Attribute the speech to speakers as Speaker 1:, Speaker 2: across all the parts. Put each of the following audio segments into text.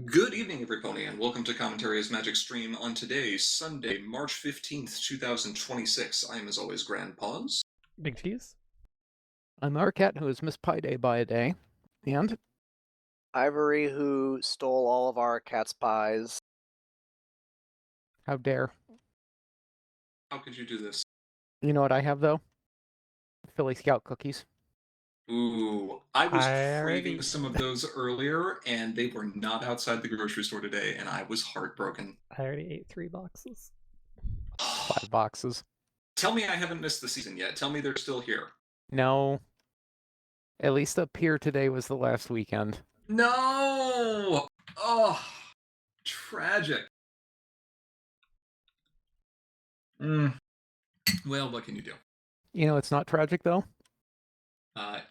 Speaker 1: Good evening, everybody, and welcome to Commentary as Magic Stream on today, Sunday, March 15th, 2026. I am, as always, Grandpaws.
Speaker 2: Big Cheese?
Speaker 3: I'm Arcat, who has missed Pi Day by a day. And
Speaker 4: Ivory, who stole all of our cat's pies.
Speaker 3: how dare.
Speaker 1: How could you do this?
Speaker 3: You know what I have, though? Philly Scout cookies.
Speaker 1: Ooh, I was
Speaker 2: I
Speaker 1: craving
Speaker 2: already-
Speaker 1: some of those earlier, and they were not outside the grocery store today, and I was heartbroken.
Speaker 2: I already ate 3 boxes.
Speaker 3: 5 boxes.
Speaker 1: Tell me I haven't missed the season yet. Tell me they're still here.
Speaker 3: No. At least up here today was the last weekend.
Speaker 1: No! Oh, tragic. Well, what can you do?
Speaker 3: You know, it's not tragic, though.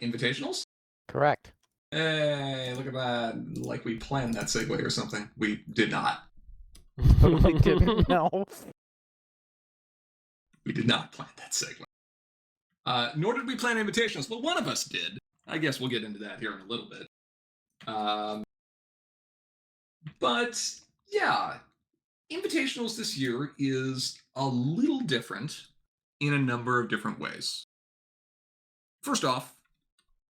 Speaker 1: Invitationals?
Speaker 3: Correct.
Speaker 1: Hey, look at that. Like we planned that segue or something. We did not.
Speaker 3: Totally didn't know.
Speaker 1: We did not plan that segue. Nor did we plan invitations. Well, one of us did. I guess we'll get into that here in a little bit. But, yeah. Invitationals this year is a little different in a number of different ways. First off,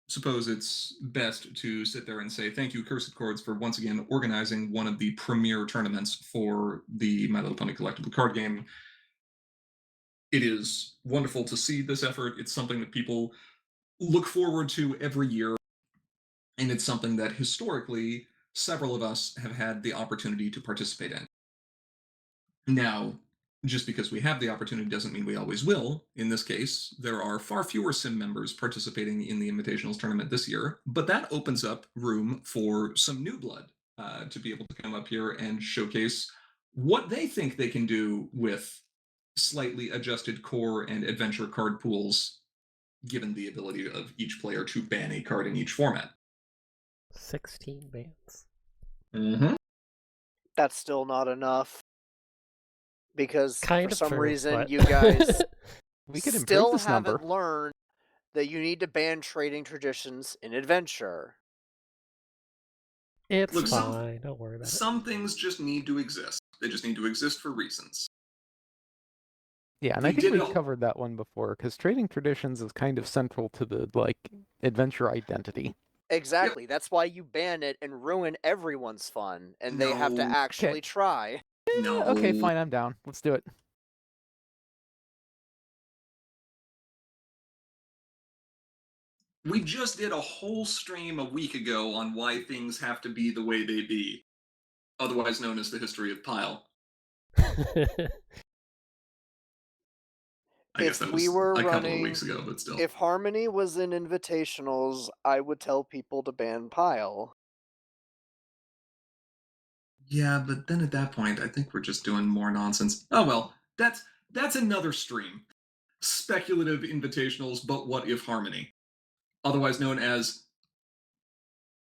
Speaker 1: suppose it's best to sit there and say thank you, Cursed Chords, for once again organizing one of the premier tournaments for the My Little Pony collectible card game. It is wonderful to see this effort. It's something that people look forward to every year, and it's something that historically several of us have had the opportunity to participate in. Now, just because we have the opportunity doesn't mean we always will. In this case, there are far fewer sim members participating in the Invitationals tournament this year, but that opens up room for some new blood to be able to come up here and showcase what they think they can do with slightly adjusted core and adventure card pools, given the ability of each player to ban a card in each format.
Speaker 2: 16 bands.
Speaker 1: Mm-hmm.
Speaker 4: That's still not enough. Because
Speaker 2: Kind
Speaker 4: for
Speaker 2: of
Speaker 4: some
Speaker 2: true,
Speaker 4: reason
Speaker 2: but-
Speaker 4: you guys
Speaker 3: We could improve
Speaker 4: still
Speaker 3: this
Speaker 4: haven't
Speaker 3: number.
Speaker 4: learned that you need to ban trading traditions in adventure.
Speaker 2: It's
Speaker 1: Look,
Speaker 2: fine. Don't worry about it.
Speaker 1: Some things just need to exist. They just need to exist for reasons.
Speaker 3: Yeah, and
Speaker 1: We
Speaker 3: I think
Speaker 1: did
Speaker 3: we've covered that one before, because trading traditions is kind of central to the, adventure identity.
Speaker 4: Exactly. That's why you ban it and ruin everyone's fun, and they have to
Speaker 1: No.
Speaker 4: actually try.
Speaker 1: No.
Speaker 3: Okay, fine, I'm down. Let's do it.
Speaker 1: We just did a whole stream a week ago on why things have to be the way they be, otherwise known as the history of Pile. I guess
Speaker 4: If
Speaker 1: that
Speaker 4: we
Speaker 1: was
Speaker 4: were
Speaker 1: a couple of
Speaker 4: running-
Speaker 1: weeks ago, but still.
Speaker 4: If Harmony was in Invitationals, I would tell people to ban Pile.
Speaker 1: Yeah, but then at that point, I think we're just doing more nonsense. Oh well, that's another stream. Speculative Invitationals, but what if Harmony? Otherwise known as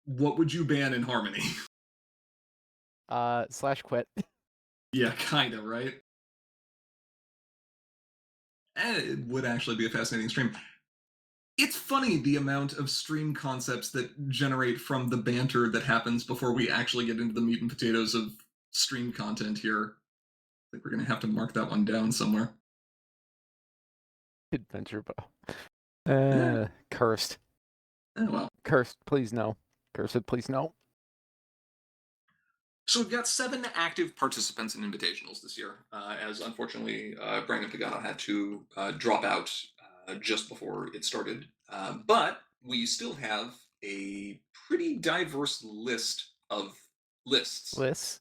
Speaker 1: what would you ban in Harmony?
Speaker 3: Slash quit.
Speaker 1: Yeah, kinda, right? It would actually be a fascinating stream. It's funny the amount of stream concepts that generate from the banter that happens before we actually get into the meat and potatoes of stream content here. I think we're going to have to mark that one down somewhere.
Speaker 3: Adventure bow.
Speaker 1: Yeah.
Speaker 3: Cursed.
Speaker 1: Oh well.
Speaker 3: Cursed, please no. Cursed, please no.
Speaker 1: So we've got 7 active participants in Invitationals this year, as unfortunately Brandon Pagano had to drop out just before it started. But we still have a pretty diverse list of lists.
Speaker 3: Lists.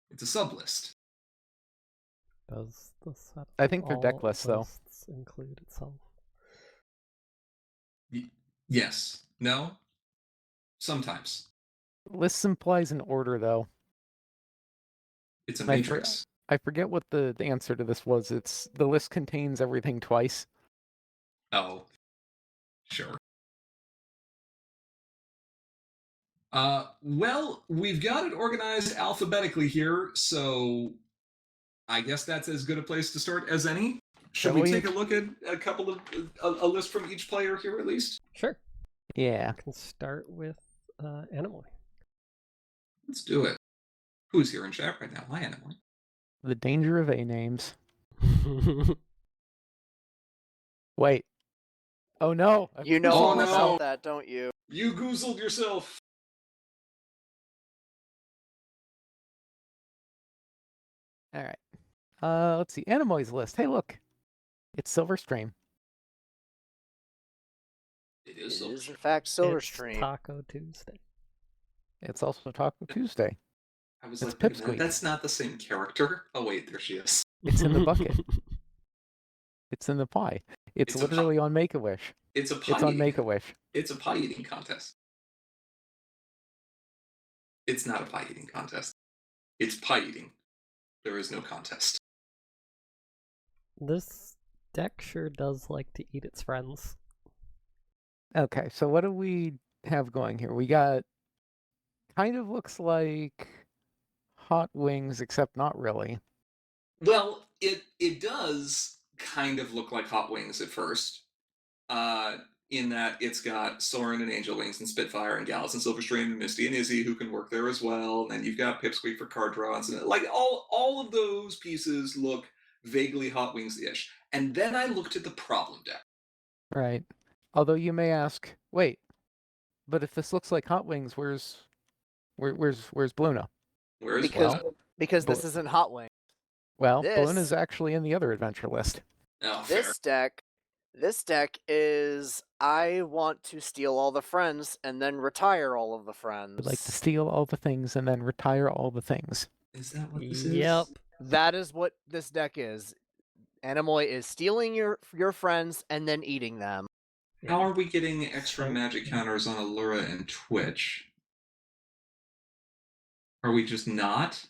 Speaker 1: It's a sub-list.
Speaker 2: Does the set
Speaker 3: I think they're
Speaker 2: all
Speaker 3: deck lists, though.
Speaker 2: lists include itself?
Speaker 1: Yes. No? Sometimes.
Speaker 3: Lists implies an order, though.
Speaker 1: It's a
Speaker 3: I
Speaker 1: matrix.
Speaker 3: I forget what the answer to this was. It's the list contains everything twice.
Speaker 1: Oh. Sure. Well, we've got it organized alphabetically here, so I guess that's as good a place to start as any. Should we take a look at a couple of a list from each player here at least?
Speaker 2: Sure.
Speaker 3: Yeah.
Speaker 2: I can start with Anemoy.
Speaker 1: Let's do it. Who's here in chat right now? Hi, Emily.
Speaker 3: The danger of A names. Wait. Oh no! I
Speaker 4: You know
Speaker 1: Oh,
Speaker 4: all
Speaker 1: no.
Speaker 4: about that, don't you?
Speaker 1: You goozled yourself.
Speaker 3: All right. Let's see. Anemoy's list. Hey, look. It's Silverstream.
Speaker 1: It
Speaker 4: It
Speaker 1: is
Speaker 4: is, in
Speaker 1: Silverstream.
Speaker 4: fact,
Speaker 2: It's
Speaker 4: Silverstream.
Speaker 2: Taco Tuesday.
Speaker 3: It's also Taco Tuesday.
Speaker 1: I was
Speaker 3: It's
Speaker 1: like, wait a
Speaker 3: Pipsqueak.
Speaker 1: minute, that's not the same character. Oh wait, there she is.
Speaker 3: It's in the bucket. It's in the pie. It's
Speaker 1: It's a
Speaker 3: literally on Make-A-Wish.
Speaker 1: It's a pie
Speaker 3: It's on
Speaker 1: eating.
Speaker 3: Make-A-Wish.
Speaker 1: It's a pie eating contest. It's not a pie eating contest. It's pie eating. There is no contest.
Speaker 2: This deck sure does like to eat its friends.
Speaker 3: Okay, so what do we have going here? We got kind of looks like Hot Wings, except not really.
Speaker 1: Well, it does kind of look like Hot Wings at first, in that it's got Soren and Angel Wings and Spitfire and Gallus and Silverstream and Misty and Izzy who can work there as well. And then you've got Pipsqueak for card draws, and like all of those pieces look vaguely Hot Wings-ish. And then I looked at the problem deck.
Speaker 3: Right. Although you may ask, wait, but if this looks like Hot Wings, where's Bluna?
Speaker 1: Whereas
Speaker 4: Because this isn't Hot Wing.
Speaker 3: Well,
Speaker 4: This-
Speaker 3: Bluna's actually in the other adventure list.
Speaker 1: oh, fair.
Speaker 4: This deck is I want to steal all the friends and then retire all of the friends.
Speaker 3: Would like to steal all the things and then retire all the things.
Speaker 1: Is that what this
Speaker 2: Yep.
Speaker 1: is?
Speaker 4: That is what this deck is. Anemoy is stealing your friends and then eating them.
Speaker 1: How are we getting extra
Speaker 2: So-
Speaker 1: magic counters on Allura and Twitch? Are we just not?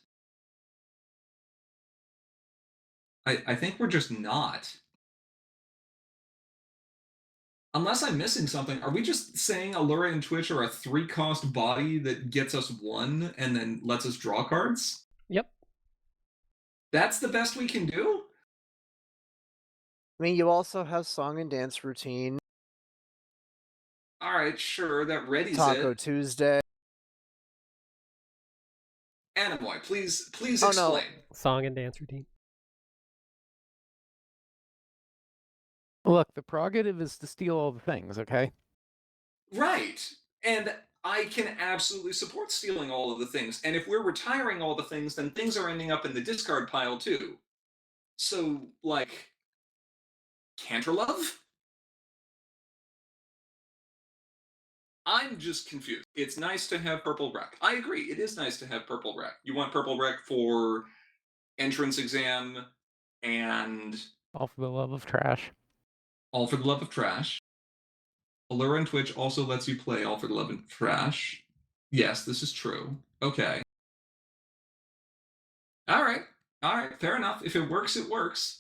Speaker 1: I think we're just not. Unless I'm missing something, are we just saying Allura and Twitch are a 3-cost body that gets us 1 and then lets us draw cards?
Speaker 2: Yep.
Speaker 1: That's the best we can do?
Speaker 4: I mean, you also have Song and Dance Routine,
Speaker 1: Alright, sure, that readies
Speaker 4: Taco
Speaker 1: it.
Speaker 4: Tuesday.
Speaker 1: Anemoy, please
Speaker 4: Oh, no.
Speaker 1: explain.
Speaker 2: Song and dance routine.
Speaker 3: Look, the prerogative is to steal all the things, okay?
Speaker 1: Right. And I can absolutely support stealing all of the things. And if we're retiring all the things, then things are ending up in the discard pile too. So, like, Canterlove? I'm just confused. It's nice to have Purple Wreck. I agree, it is nice to have Purple Wreck. You want Purple Wreck for entrance exam and
Speaker 3: All for the love of trash.
Speaker 1: All for the Love of Trash. Allura and Twitch also lets you play All for the Love of Trash. Yes, this is true. Okay. All right. Fair enough. If it works, it works.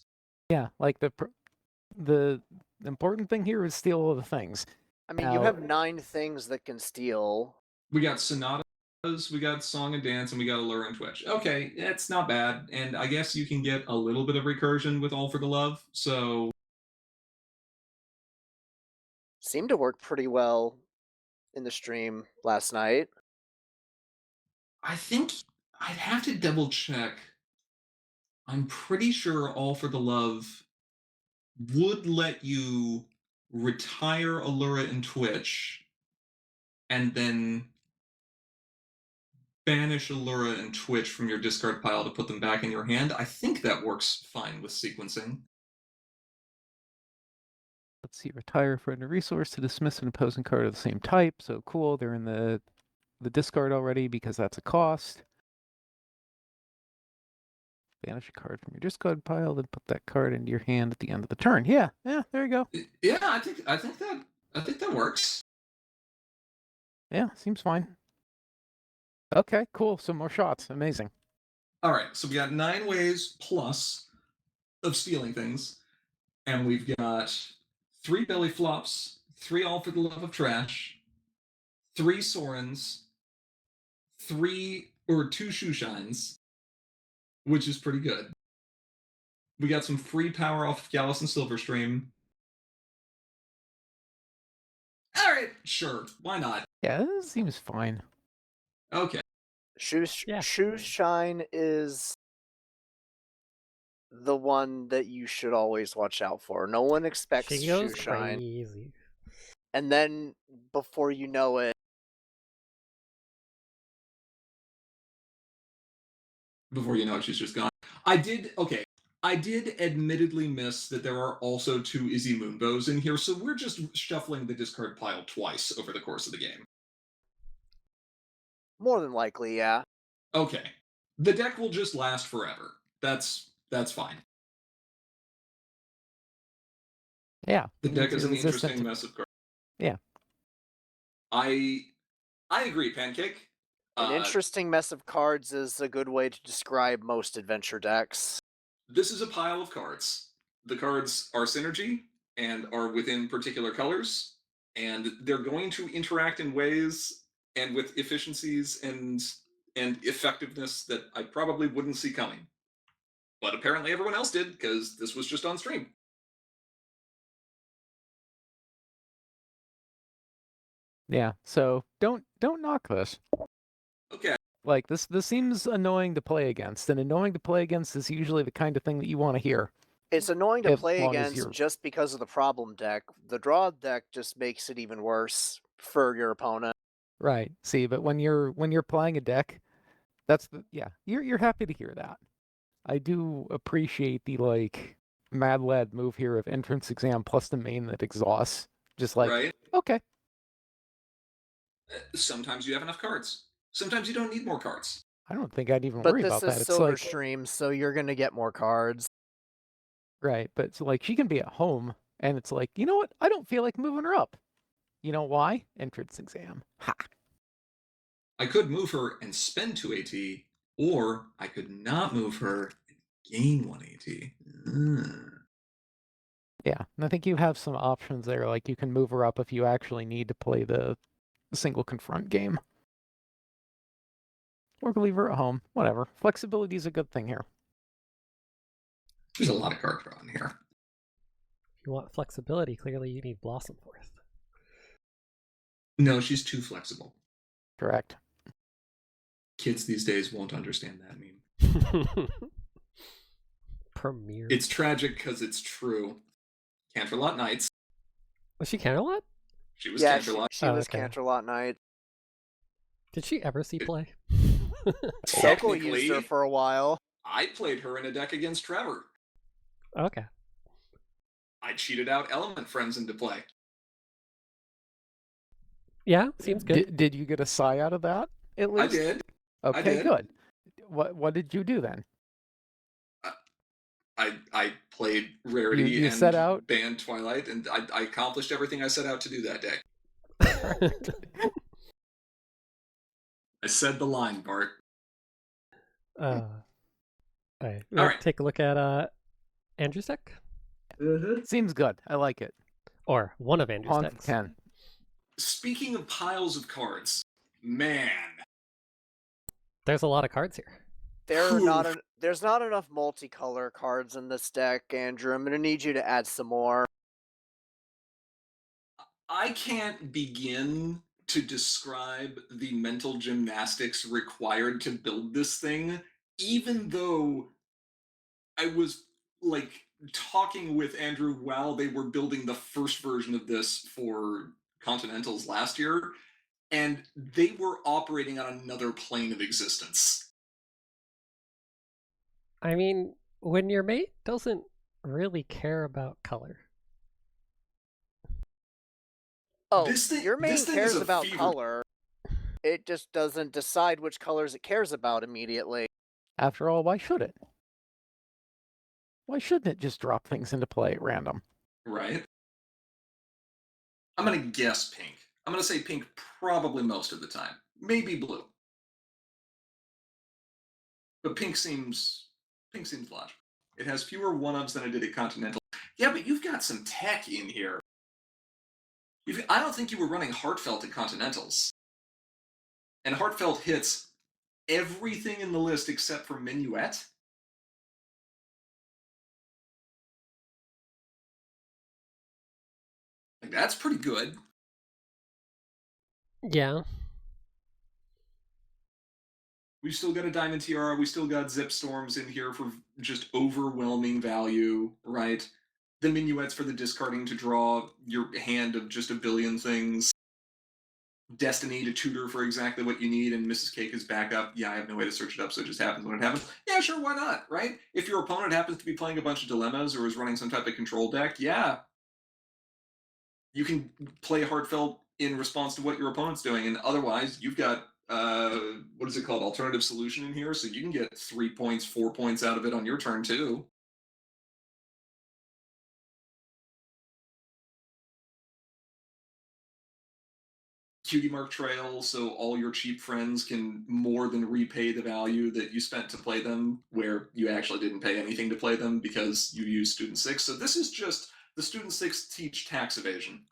Speaker 3: Yeah, like the important thing here is steal all the things.
Speaker 4: I mean, you
Speaker 3: Now-
Speaker 4: have 9 things that can steal.
Speaker 1: We got Sonatas, we got Song and Dance, and we got Allura and Twitch. Okay, it's not bad. And I guess you can get a little bit of recursion with All for the Love. So
Speaker 4: Seemed to work pretty well in the stream last night.
Speaker 1: I think I'd have to double check. I'm pretty sure All for the Love would let you retire Allura and Twitch and then banish Allura and Twitch from your discard pile to put them back in your hand. I think that works fine with sequencing.
Speaker 3: Let's see, retire for a resource to dismiss an opposing card of the same type. So cool, they're in the discard already because that's a cost. Banish a card from your discard pile, then put that card into your hand at the end of the turn. Yeah, there you go.
Speaker 1: Yeah, I think that works.
Speaker 3: Yeah, seems fine. Okay, cool. So more shots. Amazing.
Speaker 1: All right, so we got 9 ways plus of stealing things, and we've got 3 belly flops, 3 All for the Love of Trash, 3 Sorens, 2 shoe shines, which is pretty good. We got some free power off of Gallus and Silverstream. All right, sure. Why not?
Speaker 3: Yeah, this seems fine.
Speaker 1: Okay.
Speaker 2: Yeah.
Speaker 4: Shoes Shine is the one that you should always watch out for. No one expects
Speaker 2: She goes
Speaker 4: Shoe Shine,
Speaker 2: crazy.
Speaker 4: and then before you know it,
Speaker 1: Before you know it, she's just gone. Okay. I did admittedly miss that there are also 2 Izzy Moonbows in here, so we're just shuffling the discard pile twice over the course of the game.
Speaker 4: more than likely, yeah.
Speaker 1: Okay. The deck will just last forever. That's fine.
Speaker 3: Yeah,
Speaker 1: The
Speaker 3: it
Speaker 1: deck
Speaker 3: needs
Speaker 1: is
Speaker 3: to
Speaker 1: an
Speaker 3: be resistant
Speaker 1: interesting
Speaker 3: to.
Speaker 1: mess of cards.
Speaker 3: Yeah.
Speaker 1: I agree, Pancake.
Speaker 4: An
Speaker 1: Uh,
Speaker 4: interesting mess of cards is a good way to describe most adventure decks.
Speaker 1: this is a pile of cards. The cards are synergy and are within particular colors, and they're going to interact in ways and with efficiencies and effectiveness that I probably wouldn't see coming. But apparently everyone else did because this was just on stream.
Speaker 3: Yeah. So don't knock this.
Speaker 1: Okay.
Speaker 3: Like this seems annoying to play against, and annoying to play against is usually the kind of thing that you want to hear.
Speaker 4: It's annoying to
Speaker 3: As
Speaker 4: play
Speaker 3: long as
Speaker 4: against
Speaker 3: you're
Speaker 4: just because of the problem deck. The draw deck just makes it even worse for your opponent.
Speaker 3: right. See, but when you're playing a deck, that's the yeah, you're happy to hear that. I do appreciate the like mad lad move here of entrance exam plus the main that exhausts. Just like,
Speaker 1: Right?
Speaker 3: okay.
Speaker 1: Sometimes you have enough cards. Sometimes you don't need more cards.
Speaker 3: I don't think I'd even
Speaker 4: But
Speaker 3: worry
Speaker 4: this
Speaker 3: about
Speaker 4: is
Speaker 3: that. It's
Speaker 4: Silver
Speaker 3: like
Speaker 4: Stream, so you're gonna get more cards.
Speaker 3: right, but it's like she can be at home and it's like, you know what? I don't feel like moving her up. You know why? Entrance exam. Ha.
Speaker 1: I could move her and spend 2 AT, or I could not move her and gain 1 AT.
Speaker 3: Yeah, and I think you have some options there. Like you can move her up if you actually need to play the single confront game. Or leave her at home. Whatever. Flexibility is a good thing here.
Speaker 1: There's a lot of card draw in here.
Speaker 2: If you want flexibility, clearly you need Blossom Forest.
Speaker 1: No, she's too flexible.
Speaker 3: Correct.
Speaker 1: Kids these days won't understand that meme.
Speaker 2: Premiere.
Speaker 1: It's tragic because it's true. Canterlot Knights.
Speaker 2: Was she Canterlot?
Speaker 1: She was
Speaker 4: Yeah,
Speaker 1: Canterlot.
Speaker 4: she
Speaker 2: Oh,
Speaker 4: was
Speaker 2: okay.
Speaker 4: Canterlot Knight.
Speaker 2: Did she ever see play?
Speaker 4: Soko used her
Speaker 1: Technically,
Speaker 4: for a while.
Speaker 1: I played her in a deck against Trevor.
Speaker 2: Okay.
Speaker 1: I cheated out Element Friends into play.
Speaker 2: Yeah, seems good.
Speaker 3: Did you get a sigh out of that? At
Speaker 1: I
Speaker 3: least?
Speaker 1: did.
Speaker 3: Okay,
Speaker 1: did.
Speaker 3: good. What did you do then?
Speaker 1: I played Rarity
Speaker 3: You
Speaker 1: and
Speaker 3: set out?
Speaker 1: banned Twilight, and I accomplished everything I set out to do that day. I said the line, Bart.
Speaker 2: All right.
Speaker 1: All right.
Speaker 2: Take a look at Andrew's deck,
Speaker 3: Seems good. I like it.
Speaker 2: or one of Andrew's
Speaker 3: On
Speaker 2: decks.
Speaker 3: 10.
Speaker 1: Speaking of piles of cards, man,
Speaker 2: There's a lot of cards here.
Speaker 4: There's not enough multicolor cards in this deck, Andrew. I'm gonna need you to add some more.
Speaker 1: I can't begin to describe the mental gymnastics required to build this thing, even though I was like talking with Andrew while they were building the first version of this for Continentals last year, and they were operating on another plane of existence.
Speaker 2: I mean, when your mate doesn't really care about color.
Speaker 4: Oh,
Speaker 1: This thing-
Speaker 4: your main
Speaker 1: this thing
Speaker 4: cares
Speaker 1: is a
Speaker 4: about
Speaker 1: fever-
Speaker 4: color. It just doesn't decide which colors it cares about immediately.
Speaker 3: After all, why should it? Why shouldn't it just drop things into play at random?
Speaker 1: Right? I'm going to guess pink. I'm going to say pink probably most of the time. Maybe blue. But pink seems logical. It has fewer one-ups than I did at Continental. Yeah, but you've got some tech in here. I don't think you were running Heartfelt at Continentals. And Heartfelt hits everything in the list except for Minuet. Like, that's pretty good.
Speaker 2: Yeah.
Speaker 1: We've still got a Diamond Tiara. We still got Zip Storms in here for just overwhelming value, right? The minuets for the discarding to draw your hand of just a billion things. Destiny to tutor for exactly what you need, and Mrs. Cake is back up. Yeah, I have no way to search it up, so it just happens when it happens. Yeah, sure, why not, right? If your opponent happens to be playing a bunch of dilemmas or is running some type of control deck, yeah, you can play Heartfelt in response to what your opponent's doing, and otherwise, you've got what is it called, alternative solution in here, so you can get 3 points, 4 points out of it on your turn too. Cutie Mark Trail, so all your cheap friends can more than repay the value that you spent to play them, where you actually didn't pay anything to play them because you used Student 6. So this is just the Student 6 teach tax evasion.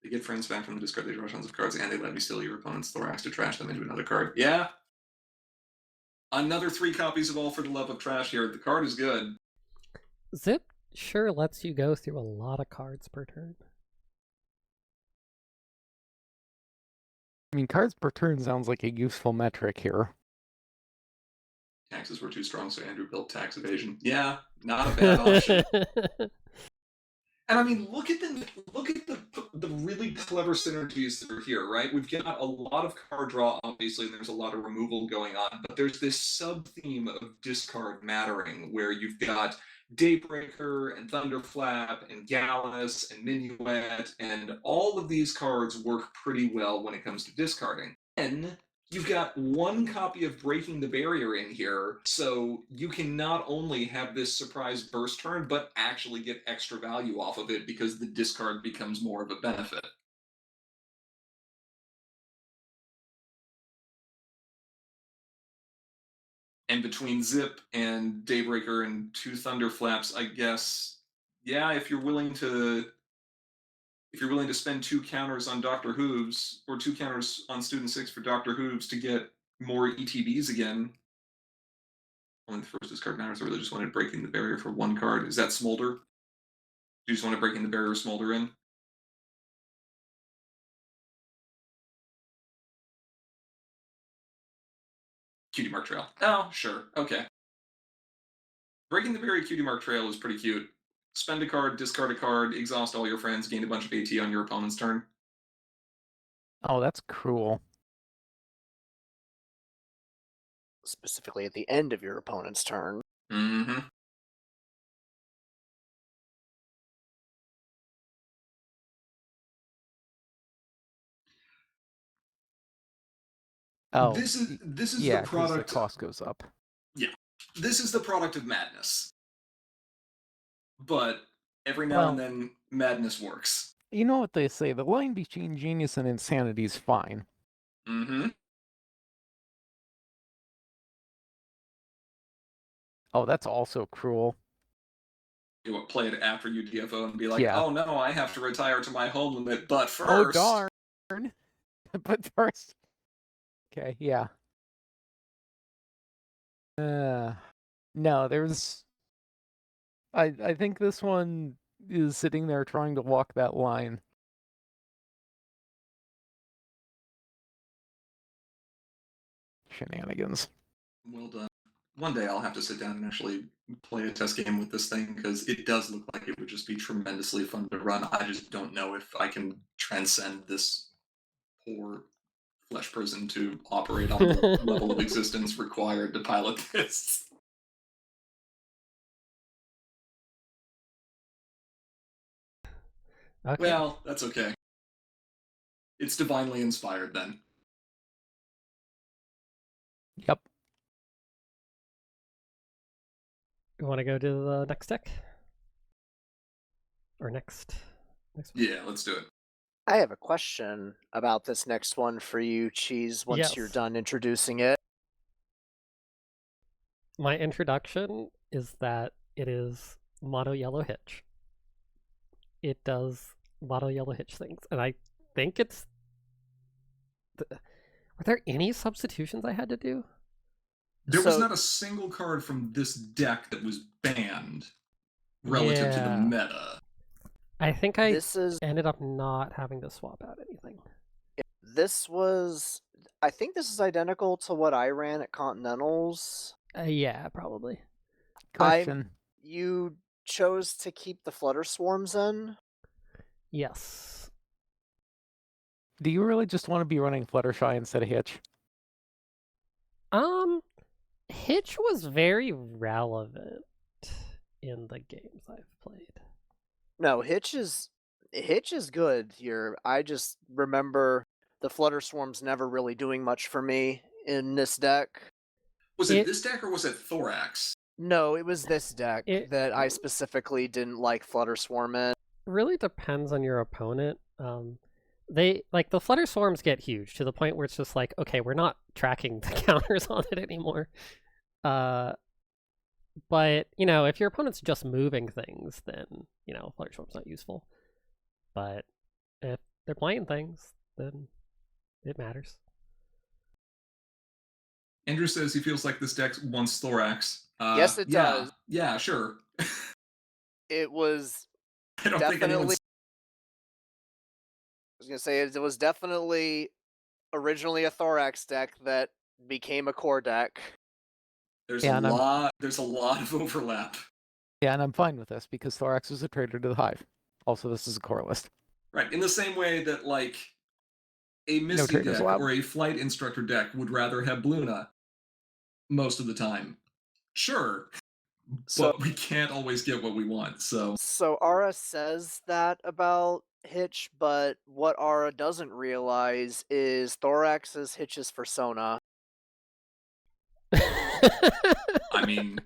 Speaker 1: They get friends back from the discard, they draw tons of cards, and they let me steal your opponent's thorax to trash them into another card. Yeah. Another 3 copies of All for the Love of Trash here. The card is good.
Speaker 2: Zip sure lets you go through a lot of cards per turn.
Speaker 3: I mean, cards per turn sounds like a useful metric here.
Speaker 1: Taxes were too strong, so Andrew built tax evasion. Yeah, not a bad option. And I mean, look at the really clever synergies that are here, right? We've got a lot of card draw, obviously, and there's a lot of removal going on, but there's this sub-theme of discard mattering, where you've got Daybreaker and Thunderflap and Gallus and Minuet, and all of these cards work pretty well when it comes to discarding. Then you've got 1 copy of Breaking the Barrier in here, so you can not only have this surprise burst turn, but actually get extra value off of it because the discard becomes more of a benefit. And between Zip and Daybreaker and 2 Thunderflaps, I guess, yeah, if you're willing to spend 2 counters on Doctor Hooves, or 2 counters on Student 6 for Doctor Hooves to get more ETBs again, only the first discard matters. I really just wanted Breaking the Barrier for 1 card. Is that Smolder? Do you just want to Breaking the Barrier Smolder in? Cutie Mark Trail. Oh, sure. Okay. Breaking the Barrier Cutie Mark Trail is pretty cute. Spend a card, discard a card, exhaust all your friends, gain a bunch of AT on your opponent's turn.
Speaker 3: Oh, that's cruel.
Speaker 4: Specifically at the end of your opponent's turn.
Speaker 1: Mm-hmm.
Speaker 3: Oh,
Speaker 1: This is
Speaker 3: yeah,
Speaker 1: the
Speaker 3: because
Speaker 1: product.
Speaker 3: the cost goes up.
Speaker 1: Yeah, this is the product of madness. But every now
Speaker 3: Well,
Speaker 1: and then, madness works.
Speaker 3: You know what they say, the line between genius and insanity is fine.
Speaker 1: Mm-hmm.
Speaker 3: Oh, that's also cruel.
Speaker 1: You would play it after you DFO and be like,
Speaker 3: Yeah.
Speaker 1: oh no, I have to retire to my home limit, but first.
Speaker 3: Oh, darn. But first. Okay, yeah. No, there's. I think this one is sitting there trying to walk that line. Shenanigans.
Speaker 1: Well done. One day I'll have to sit down and actually play a test game with this thing because it does look like it would just be tremendously fun to run. I just don't know if I can transcend this poor flesh prison to operate on the level of existence required to pilot this.
Speaker 2: Okay.
Speaker 1: Well, that's okay. It's divinely inspired then.
Speaker 3: Yep.
Speaker 2: You want to go to the next deck? Or next one?
Speaker 1: Yeah, let's do it.
Speaker 4: I have a question about this next one for you, Cheese, once you're
Speaker 2: Yes.
Speaker 4: done introducing it.
Speaker 2: My introduction is that it is mono yellow hitch. It does mono yellow hitch things, and I think it's. Were there any substitutions I had to do?
Speaker 1: There was
Speaker 4: So-
Speaker 1: not a single card from this deck that was banned relative to the
Speaker 2: Yeah.
Speaker 1: meta.
Speaker 2: I think I
Speaker 4: This is
Speaker 2: ended up not having to swap out anything.
Speaker 4: this was I think this is identical to what I ran at Continentals.
Speaker 2: Yeah, probably.
Speaker 3: Question.
Speaker 4: You chose to keep the Flutter Swarms in?
Speaker 2: Yes.
Speaker 3: Do you really just want to be running Fluttershy instead of Hitch?
Speaker 2: Hitch was very relevant in the games I've played.
Speaker 4: No, Hitch is good here. I just remember the Flutter Swarms never really doing much for me in this deck.
Speaker 1: Was it
Speaker 2: It-
Speaker 1: this deck or was it Thorax?
Speaker 4: No, it was this deck
Speaker 2: It-
Speaker 4: that I specifically didn't like Flutter Swarm in.
Speaker 2: Really depends on your opponent. They like the Flutter Swarms get huge to the point where it's just like, okay, we're not tracking the counters on it anymore. But if your opponent's just moving things, then Flutter Swarm's not useful. But if they're playing things, then it matters.
Speaker 1: Andrew says he feels like this deck wants Thorax.
Speaker 4: Yes, it does.
Speaker 1: Yeah, sure.
Speaker 4: It was
Speaker 1: I don't think
Speaker 4: definitely.
Speaker 1: anyone's.
Speaker 4: I was gonna say it was definitely originally a Thorax deck that became a core deck.
Speaker 1: There's
Speaker 3: Yeah,
Speaker 1: There's a lot of overlap.
Speaker 3: Yeah, and I'm fine with this because Thorax is a traitor to the Hive. Also, this is a core list.
Speaker 1: Right. In the same way that like a Misty
Speaker 3: traitors
Speaker 1: deck
Speaker 3: allowed.
Speaker 1: or a Flight Instructor deck would rather have Bluna most of the time. Sure.
Speaker 4: So
Speaker 1: but we can't always get what we want, so
Speaker 4: Ara says that about Hitch, but what Ara doesn't realize is Thorax is Hitch's persona.
Speaker 1: I mean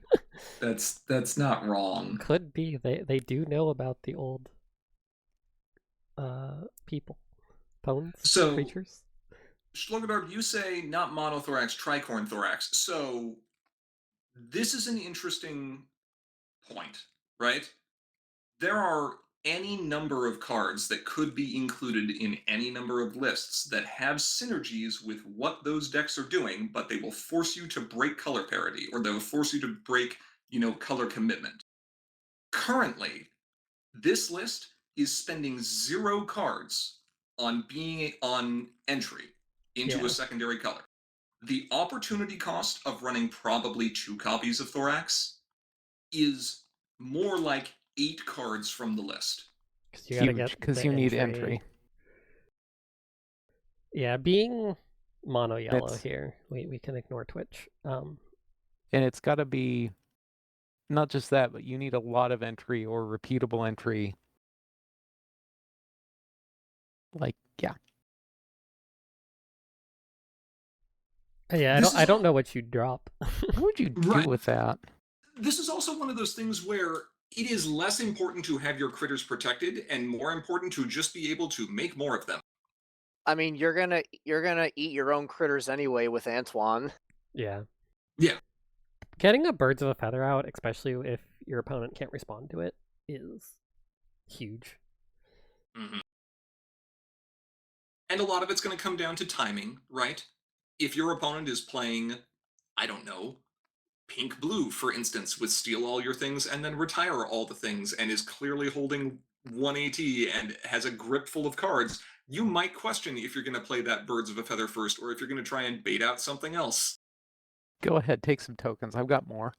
Speaker 1: that's not wrong.
Speaker 2: Could be. They do know about the old people. Opponents,
Speaker 1: So-
Speaker 2: creatures.
Speaker 1: Schluggerdarb, you say not monothorax, tricorn thorax. So this is an interesting point, right? There are any number of cards that could be included in any number of lists that have synergies with what those decks are doing, but they will force you to break color parity, or they will force you to break, color commitment. Currently, this list is spending 0 cards on being on entry into
Speaker 2: Yeah.
Speaker 1: a secondary color. The opportunity cost of running probably 2 copies of Thorax is more like 8 cards from the list.
Speaker 2: Because you gotta
Speaker 3: Huge,
Speaker 2: get
Speaker 3: because
Speaker 2: the
Speaker 3: you need entry.
Speaker 2: Yeah, being mono yellow
Speaker 3: It's-
Speaker 2: here, we can ignore Twitch.
Speaker 3: And it's got to be not just that, but you need a lot of entry or repeatable entry. Like, yeah.
Speaker 2: Yeah,
Speaker 1: This
Speaker 2: I
Speaker 1: is
Speaker 2: don't
Speaker 1: all-
Speaker 2: know what you drop.
Speaker 3: What would you do
Speaker 1: Right.
Speaker 3: with that?
Speaker 1: This is also one of those things where it is less important to have your critters protected and more important to just be able to make more of them.
Speaker 4: I mean, you're gonna eat your own critters anyway with Antoine.
Speaker 2: Yeah.
Speaker 1: Yeah.
Speaker 2: Getting a birds of a feather out, especially if your opponent can't respond to it, is huge.
Speaker 1: Mhm. And a lot of it's going to come down to timing, right? If your opponent is playing, I don't know, pink blue, for instance, with steal all your things and then retire all the things, and is clearly holding 1 AT and has a grip full of cards, you might question if you're going to play that birds of a feather first or if you're going to try and bait out something else.
Speaker 3: Go ahead, take some tokens. I've got more.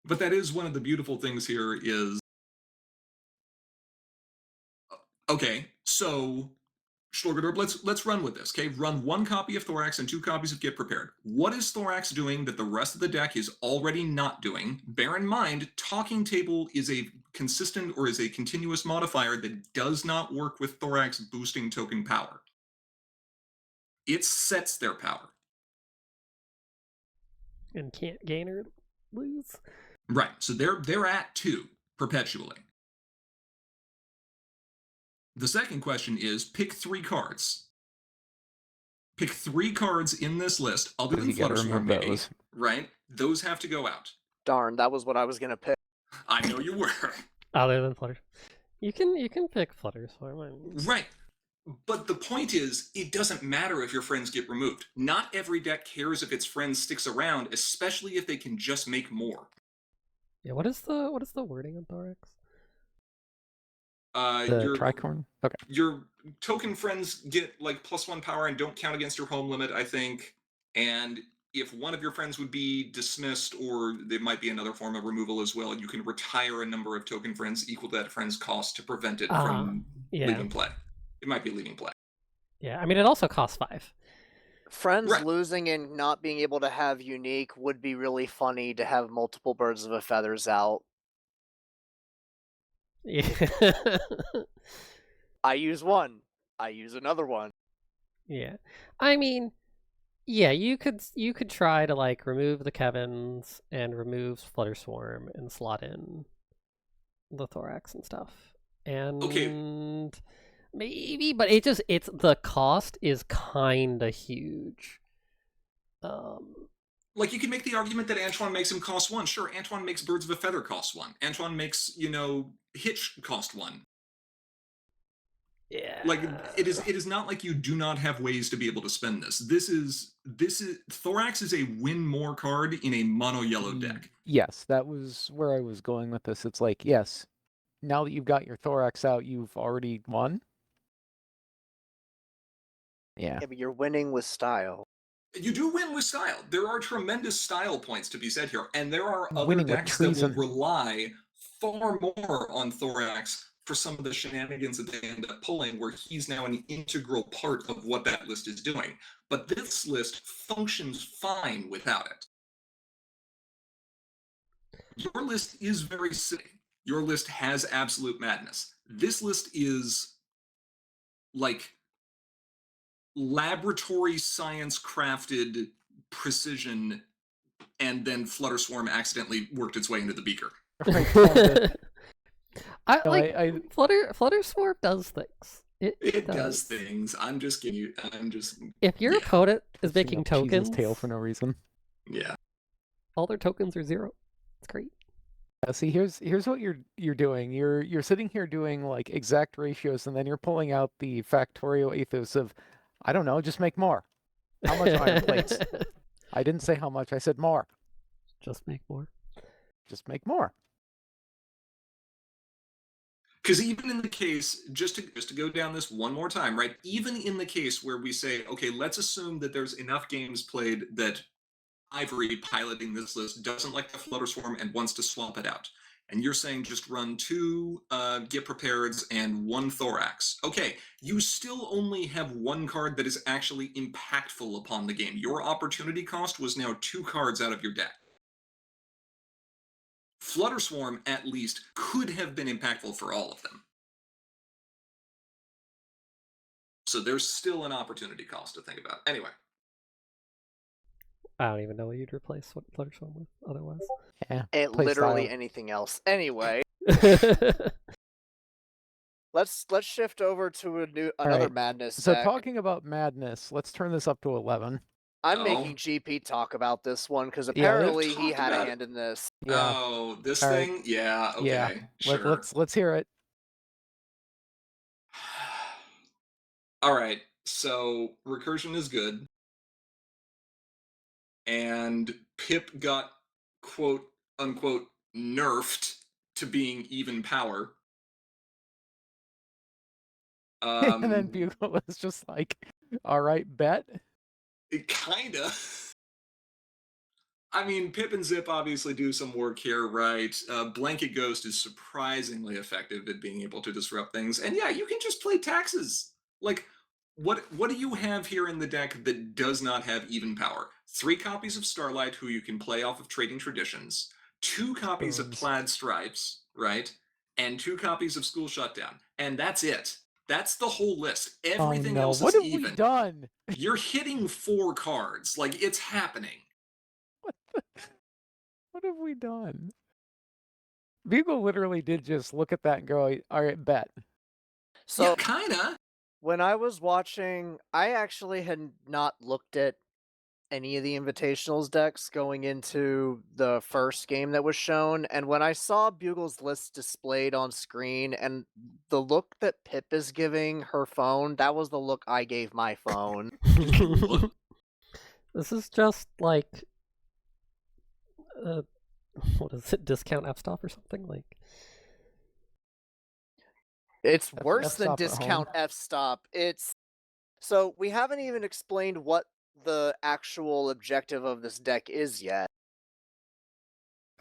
Speaker 1: But that is one of the beautiful things here is, okay, so Schlurgerdorp, let's run with this, okay? Run 1 copy of Thorax and 2 copies of Get Prepared. What is Thorax doing that the rest of the deck is already not doing? Bear in mind, Talking Table is a consistent or is a continuous modifier that does not work with Thorax boosting token power. It sets their power.
Speaker 2: And can't gain or lose.
Speaker 1: Right, so they're at 2 perpetually. The second question is pick 3 cards. Pick 3 cards in this list, other than
Speaker 3: You gotta
Speaker 1: Flutterswarm,
Speaker 3: remove
Speaker 1: maybe,
Speaker 3: those.
Speaker 1: right? Those have to go out.
Speaker 4: Darn, that was what I was gonna pick.
Speaker 1: I know you were.
Speaker 2: Other than Flutter. You can pick Flutters for mine.
Speaker 1: Right. But the point is, it doesn't matter if your friends get removed. Not every deck cares if its friend sticks around, especially if they can just make more.
Speaker 2: Yeah, what is the wording on Thorax?
Speaker 3: The tricorn. Okay.
Speaker 1: Your token friends get like +1 power and don't count against your home limit, I think. And if one of your friends would be dismissed, or there might be another form of removal as well, you can retire a number of token friends equal to that friend's cost to prevent it from
Speaker 2: Yeah.
Speaker 1: leaving play. It might be leaving play.
Speaker 2: Yeah, I mean, it also costs 5.
Speaker 4: Friends
Speaker 1: Right.
Speaker 4: losing and not being able to have unique would be really funny to have multiple birds of a feathers out.
Speaker 2: Yeah.
Speaker 4: I use one. I use another one.
Speaker 2: Yeah. I mean, yeah, you could try to like remove the Kevins and remove Flutter Swarm and slot in the Thorax and stuff. And maybe, but it's the cost is kinda huge.
Speaker 1: Like, you can make the argument that Antoine makes him cost 1. Sure, Antoine makes Birds of a Feather cost 1. Antoine makes, Hitch cost 1.
Speaker 2: Yeah.
Speaker 1: Like, it is not like you do not have ways to be able to spend this. This is Thorax is a win more card in a mono yellow deck.
Speaker 3: Yes, that was where I was going with this. It's like, yes, now that you've got your Thorax out, you've already won. Yeah.
Speaker 4: Yeah, but you're winning with style.
Speaker 1: You do win with style. There are tremendous style points to be said here, and there are other
Speaker 3: Winning with
Speaker 1: decks that will
Speaker 3: treason.
Speaker 1: rely far more on Thorax for some of the shenanigans that they end up pulling, where he's now an integral part of what that list is doing. But this list functions fine without it. Your list is very silly. Your list has absolute madness. This list is like laboratory science crafted precision, and then Flutter Swarm accidentally worked its way into the beaker.
Speaker 3: Right, kinda.
Speaker 2: I Flutter Swarm does things.
Speaker 1: It does things. I'm just kidding you.
Speaker 2: If your opponent is
Speaker 3: Sing
Speaker 2: making
Speaker 3: up Cheese's
Speaker 2: tokens,
Speaker 3: tail for no reason.
Speaker 1: Yeah.
Speaker 2: all their tokens are 0. It's great.
Speaker 3: See, here's what you're doing. You're sitting here doing like exact ratios, and then you're pulling out the factorial ethos of, I don't know, just make more. How much iron plates? I didn't say how much. I said more.
Speaker 2: Just make more.
Speaker 3: Just make more.
Speaker 1: Because even in the case, just to go down this one more time, right? Even in the case where we say, okay, let's assume that there's enough games played that Ivory piloting this list doesn't like the Flutter Swarm and wants to swap it out. And you're saying just run 2 Get Prepareds and 1 Thorax. Okay, you still only have 1 card that is actually impactful upon the game. Your opportunity cost was now 2 cards out of your deck. Flutter Swarm, at least, could have been impactful for all of them. So there's still an opportunity cost to think about. Anyway.
Speaker 2: I don't even know what you'd replace what Flutter Swarm with otherwise.
Speaker 3: Yeah.
Speaker 4: Literally
Speaker 3: style.
Speaker 4: anything else. Anyway, let's shift over to another
Speaker 3: right.
Speaker 4: madness
Speaker 3: So
Speaker 4: deck.
Speaker 3: talking about madness, let's turn this up to 11.
Speaker 4: I'm making GP talk about this one because
Speaker 3: Yeah,
Speaker 4: apparently he
Speaker 1: talk
Speaker 4: had a
Speaker 1: about
Speaker 4: hand in this.
Speaker 3: Yeah.
Speaker 1: Oh, this
Speaker 3: All right.
Speaker 1: thing? Yeah, okay.
Speaker 3: Yeah.
Speaker 1: Sure.
Speaker 3: Let's hear it.
Speaker 1: All right. So recursion is good. And Pip got quote unquote nerfed to being even power.
Speaker 3: And then Bugle was just like, all right, bet.
Speaker 1: It kinda. I mean, Pip and Zip obviously do some work here, right? Blanket Ghost is surprisingly effective at being able to disrupt things. And yeah, you can just play taxes. Like, what do you have here in the deck that does not have even power? 3 copies of Starlight, who you can play off of Trading Traditions. 2 copies of
Speaker 3: Spoons.
Speaker 1: Plaid Stripes, right? And 2 copies of School Shutdown. And that's it. That's the whole list. Everything else
Speaker 3: what
Speaker 1: is
Speaker 3: have
Speaker 1: even.
Speaker 3: we done?
Speaker 1: You're hitting 4 cards. Like, it's happening.
Speaker 3: What have we done? Bugle literally did just look at that and go, all right, bet.
Speaker 4: So
Speaker 1: Yeah, kinda.
Speaker 4: when I was watching, I actually had not looked at any of the Invitationals decks going into the first game that was shown, and when I saw Bugle's list displayed on screen and the look that Pip is giving her phone, that was the look I gave my phone.
Speaker 2: This is just like what is it, discount F stop or something like.
Speaker 4: It's
Speaker 3: F-
Speaker 4: worse than
Speaker 3: F-stop at home.
Speaker 4: discount f-stop. So we haven't even explained what the actual objective of this deck is yet.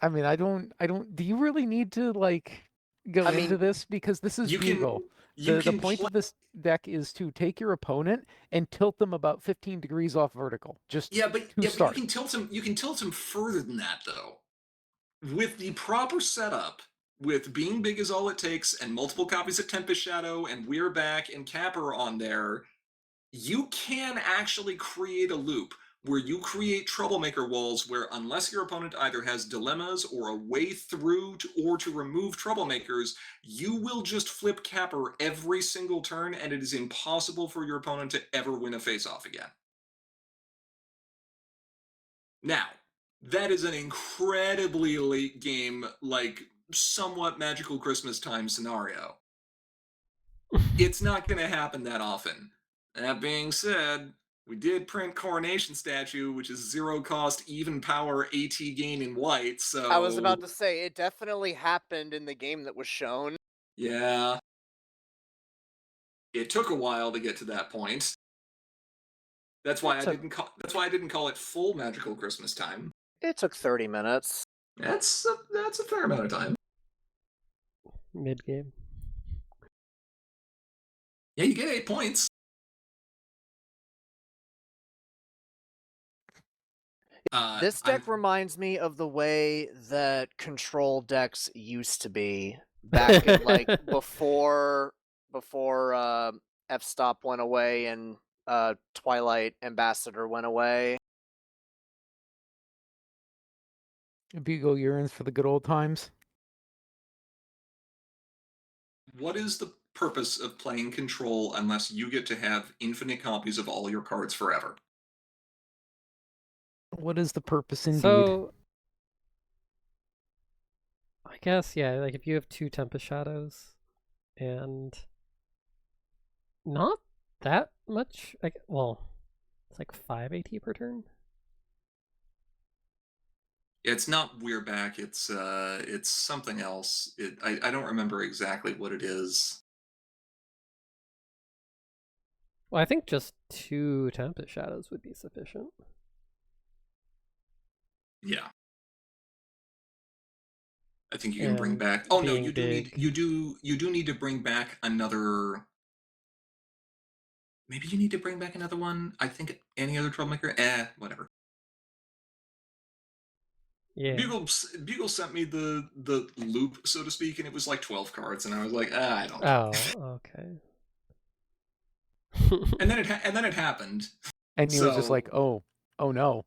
Speaker 3: I mean, I don't. Do you really need to like go
Speaker 4: I
Speaker 3: into
Speaker 4: mean,
Speaker 3: this because this is
Speaker 1: You
Speaker 3: Bugle.
Speaker 1: you
Speaker 3: The
Speaker 1: can
Speaker 3: point
Speaker 1: pl-
Speaker 3: of this deck is to take your opponent and tilt them about 15 degrees off vertical. Just
Speaker 1: yeah, but
Speaker 3: to
Speaker 1: yeah, but
Speaker 3: start.
Speaker 1: you can tilt him further than that though. With the proper setup, with being big is all it takes, and multiple copies of Tempest Shadow and We're Back and Capper on there, you can actually create a loop where you create troublemaker walls where unless your opponent either has dilemmas or a way through or to remove troublemakers, you will just flip Capper every single turn, and it is impossible for your opponent to ever win a face-off again. Now, that is an incredibly late game, like somewhat magical Christmas time scenario. It's not going to happen that often. That being said, we did print Coronation Statue, which is 0 cost, even power AT gain in white, so.
Speaker 4: I was about to say, it definitely happened in the game that was shown.
Speaker 1: Yeah. It took a while to get to that point. That's why I didn't call it full magical Christmas time.
Speaker 4: It took 30 minutes.
Speaker 1: That's a fair amount of time.
Speaker 2: Mid game.
Speaker 1: Yeah, you get 8 points.
Speaker 4: This deck reminds me of the way that control decks used to be back in like before F-Stop went away and Twilight Ambassador went away.
Speaker 3: Bugle yearns for the good old times.
Speaker 1: What is the purpose of playing Control unless you get to have infinite copies of all your cards forever?
Speaker 3: What is the purpose indeed?
Speaker 2: So I guess, yeah, like if you have 2 Tempest Shadows and not that much, like, well, it's like 5 AT per turn.
Speaker 1: It's not We're Back. It's something else. I don't remember exactly what it is.
Speaker 2: Well, I think just 2 Tempest Shadows would be sufficient.
Speaker 1: Yeah. I think you can bring
Speaker 2: And
Speaker 1: back. Oh no,
Speaker 2: being
Speaker 1: you do need
Speaker 2: big.
Speaker 1: you do need to bring back another. Maybe you need to bring back another one. I think any other troublemaker. Whatever.
Speaker 2: Yeah.
Speaker 1: Bugle sent me the loop, so to speak, and it was like 12 cards, and I was like, I don't.
Speaker 2: Oh, okay.
Speaker 1: And then it happened.
Speaker 3: And you was just like, oh no.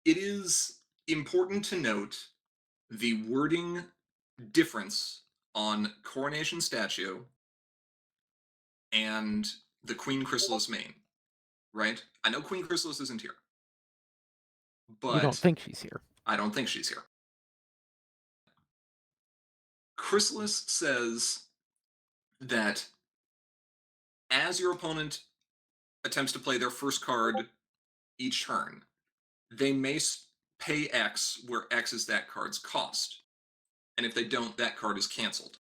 Speaker 1: It is important to note the wording difference on Coronation Statue and the Queen Chrysalis main, right? I know Queen Chrysalis isn't here, but
Speaker 3: You don't think she's here.
Speaker 1: I don't think she's here. Chrysalis says that as your opponent attempts to play their first card each turn, they may pay X where X is that card's cost. And if they don't, that card is canceled.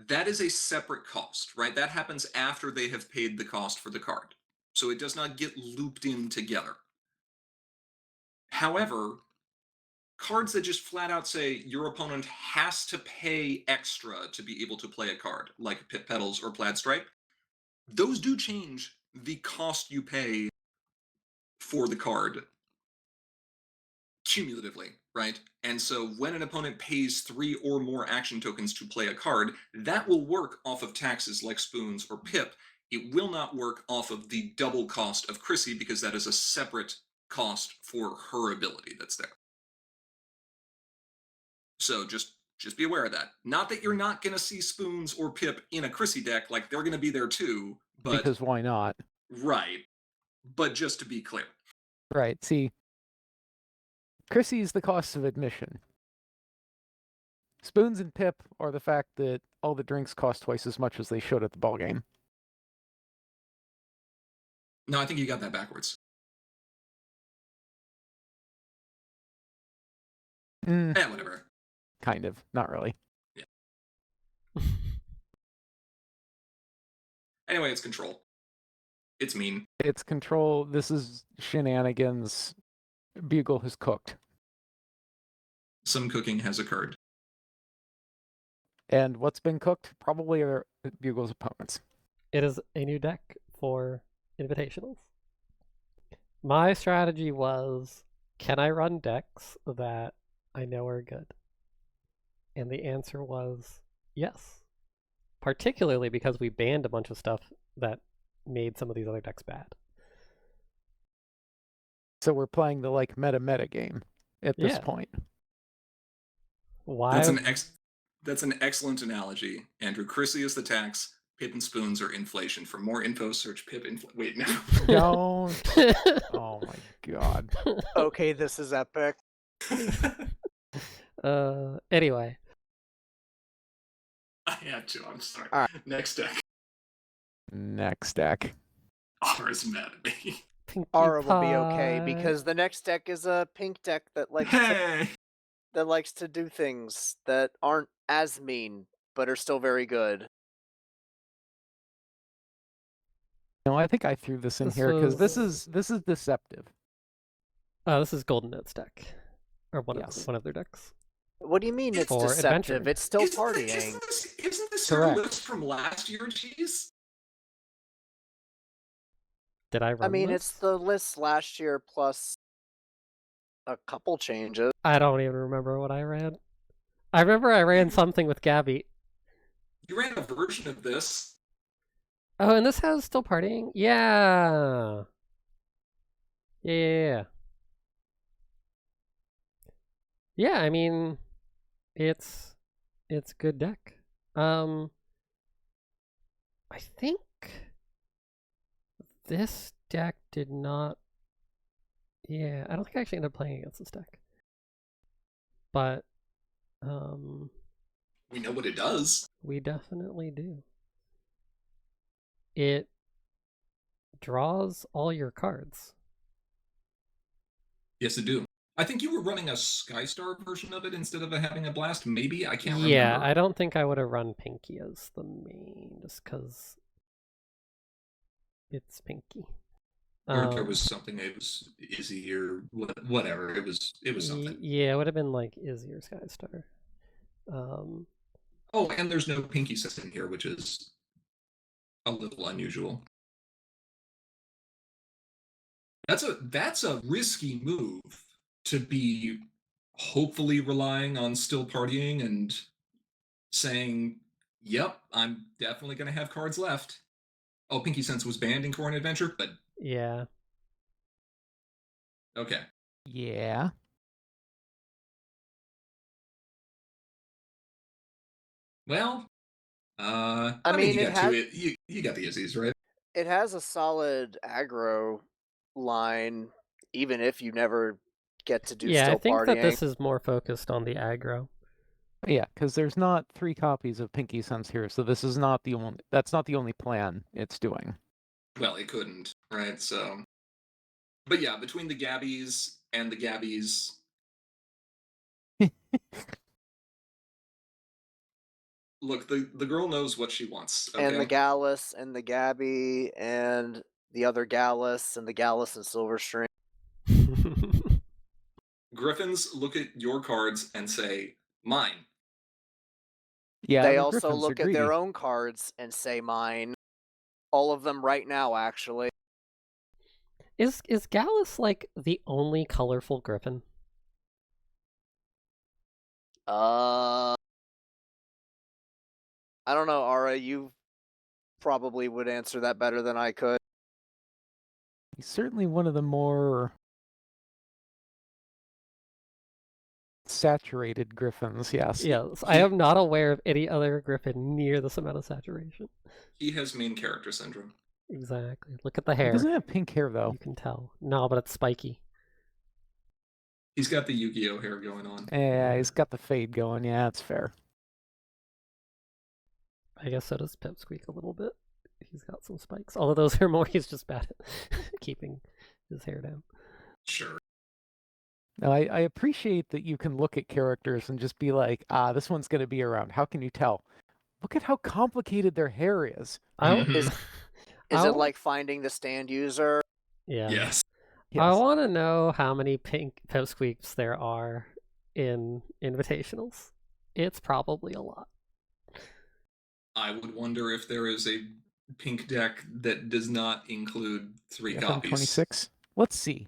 Speaker 1: That is a separate cost, right? That happens after they have paid the cost for the card. So it does not get looped in together. However, cards that just flat out say your opponent has to pay extra to be able to play a card, like Pit Petals or Plaid Stripe, those do change the cost you pay for the card cumulatively, right? And so when an opponent pays 3 or more action tokens to play a card, that will work off of taxes like Spoons or Pip. It will not work off of the double cost of Chrissy because that is a separate cost for her ability that's there. So just be aware of that. Not that you're not going to see Spoons or Pip in a Chrissy deck, like they're going to be there too, but
Speaker 3: because why not?
Speaker 1: Right. But just to be clear.
Speaker 3: Right. See, Chrissy's the cost of admission. Spoons and Pip are the fact that all the drinks cost twice as much as they should at the ball game.
Speaker 1: No, I think you got that backwards. Yeah, whatever.
Speaker 3: Kind of. Not really.
Speaker 1: Anyway, it's control. It's mean.
Speaker 3: It's control. This is shenanigans. Bugle has cooked.
Speaker 1: Some cooking has occurred.
Speaker 3: And what's been cooked? Probably are Bugle's opponents.
Speaker 2: It is a new deck for Invitationals. My strategy was, can I run decks that I know are good? And the answer was yes. Particularly because we banned a bunch of stuff that made some of these other decks bad.
Speaker 3: So we're playing the like meta game at this
Speaker 2: Yeah.
Speaker 3: point.
Speaker 2: Why?
Speaker 1: That's an excellent analogy, Andrew. Chrysius the tax, Pip and Spoons are inflation. For more info, search Pip Wait, no.
Speaker 3: Don't. Oh my god.
Speaker 4: Okay, this is epic.
Speaker 2: Anyway.
Speaker 1: I had to. I'm sorry.
Speaker 4: All right.
Speaker 1: Next deck.
Speaker 3: Next deck.
Speaker 1: Aura's mad at me.
Speaker 2: Pinkie
Speaker 4: Aura will be okay
Speaker 2: Pie.
Speaker 4: because the next deck is a pink deck that likes
Speaker 1: Hey!
Speaker 4: to do things that aren't as mean but are still very good.
Speaker 3: No, I think I threw this in
Speaker 2: This
Speaker 3: here because this
Speaker 2: was-
Speaker 3: is deceptive.
Speaker 2: This is Golden Note's deck. Or one
Speaker 3: Yes.
Speaker 2: of their decks.
Speaker 4: What do you mean it's
Speaker 2: For
Speaker 4: deceptive?
Speaker 2: adventure.
Speaker 4: It's still
Speaker 1: Isn't
Speaker 4: partying.
Speaker 1: isn't this your
Speaker 3: Correct.
Speaker 1: list from last year, Cheese?
Speaker 2: Did I run
Speaker 4: I mean,
Speaker 2: this?
Speaker 4: it's the list last year plus a couple changes.
Speaker 2: I don't even remember what I ran. I remember I ran something with Gabby.
Speaker 1: You ran a version of this.
Speaker 2: Oh, and this has Still Partying? Yeah. Yeah. Yeah, I mean, it's good deck. I think this deck did not. Yeah, I don't think I actually ended up playing against this deck. But
Speaker 1: We know what it does.
Speaker 2: we definitely do. It draws all your cards.
Speaker 1: Yes, it do. I think you were running a Skystar version of it instead of having a blast. Maybe I can't
Speaker 2: Yeah,
Speaker 1: remember.
Speaker 2: I don't think I would have run Pinky as the main, just because it's Pinky.
Speaker 1: Or there was something. It was Izzy or whatever. It was something.
Speaker 2: Yeah, it would have been like Izzy or Skystar.
Speaker 1: Oh, and there's no Pinky system here, which is a little unusual. That's a risky move to be hopefully relying on Still Partying and saying, yep, I'm definitely going to have cards left. Oh, Pinky Sense was banned in Core and Adventure, but
Speaker 2: yeah.
Speaker 1: okay.
Speaker 3: Yeah.
Speaker 1: Well, I
Speaker 4: I
Speaker 1: mean,
Speaker 4: mean,
Speaker 1: you
Speaker 4: it
Speaker 1: got
Speaker 4: had-
Speaker 1: you got the Izzies, right?
Speaker 4: It has a solid aggro line, even if you never get to do
Speaker 2: Yeah,
Speaker 4: still
Speaker 2: I think
Speaker 4: partying.
Speaker 2: that this is more focused on the aggro.
Speaker 3: Yeah, because there's not 3 copies of Pinky Sense here, so this is not the only. That's not the only plan it's doing.
Speaker 1: Well, it couldn't, right? So, but yeah, between the Gabbies and the Gabbies, look, the girl knows what she wants. Okay?
Speaker 4: And the Gallus and the Gabby and the other Gallus and the Gallus and Silverstring.
Speaker 1: Griffins look at your cards and say, "Mine."
Speaker 3: Yeah,
Speaker 4: They
Speaker 3: the
Speaker 4: also
Speaker 3: Griffins are
Speaker 4: look at their
Speaker 3: greedy.
Speaker 4: own cards and say mine. All of them right now, actually.
Speaker 2: Is Gallus like the only colorful griffin?
Speaker 4: I don't know, Ara, you probably would answer that better than I could.
Speaker 3: He's certainly one of the more saturated Griffins. Yes.
Speaker 2: Yes, I am not aware of any other griffin near this amount of saturation.
Speaker 1: He has main character syndrome.
Speaker 2: Exactly. Look at the
Speaker 3: He
Speaker 2: hair.
Speaker 3: doesn't have pink hair though.
Speaker 2: You can tell. No, but it's spiky.
Speaker 1: He's got the Yu-Gi-Oh hair going on.
Speaker 3: Yeah, he's got the fade going. Yeah, that's fair.
Speaker 2: I guess so does Pipsqueak a little bit. He's got some spikes. Although those are more, he's just bad at keeping his hair down.
Speaker 1: Sure.
Speaker 3: Now, I appreciate that you can look at characters and just be like, this one's going to be around. How can you tell? Look at how complicated their hair is.
Speaker 4: Is it
Speaker 2: I'll-
Speaker 4: like finding the stand user?
Speaker 2: Yeah.
Speaker 1: Yes.
Speaker 2: I
Speaker 3: Yes.
Speaker 2: want to know how many pink pipsqueaks there are in Invitationals. It's probably a lot.
Speaker 1: I would wonder if there is a pink deck that does not include 3 copies.
Speaker 3: FM26. Let's see.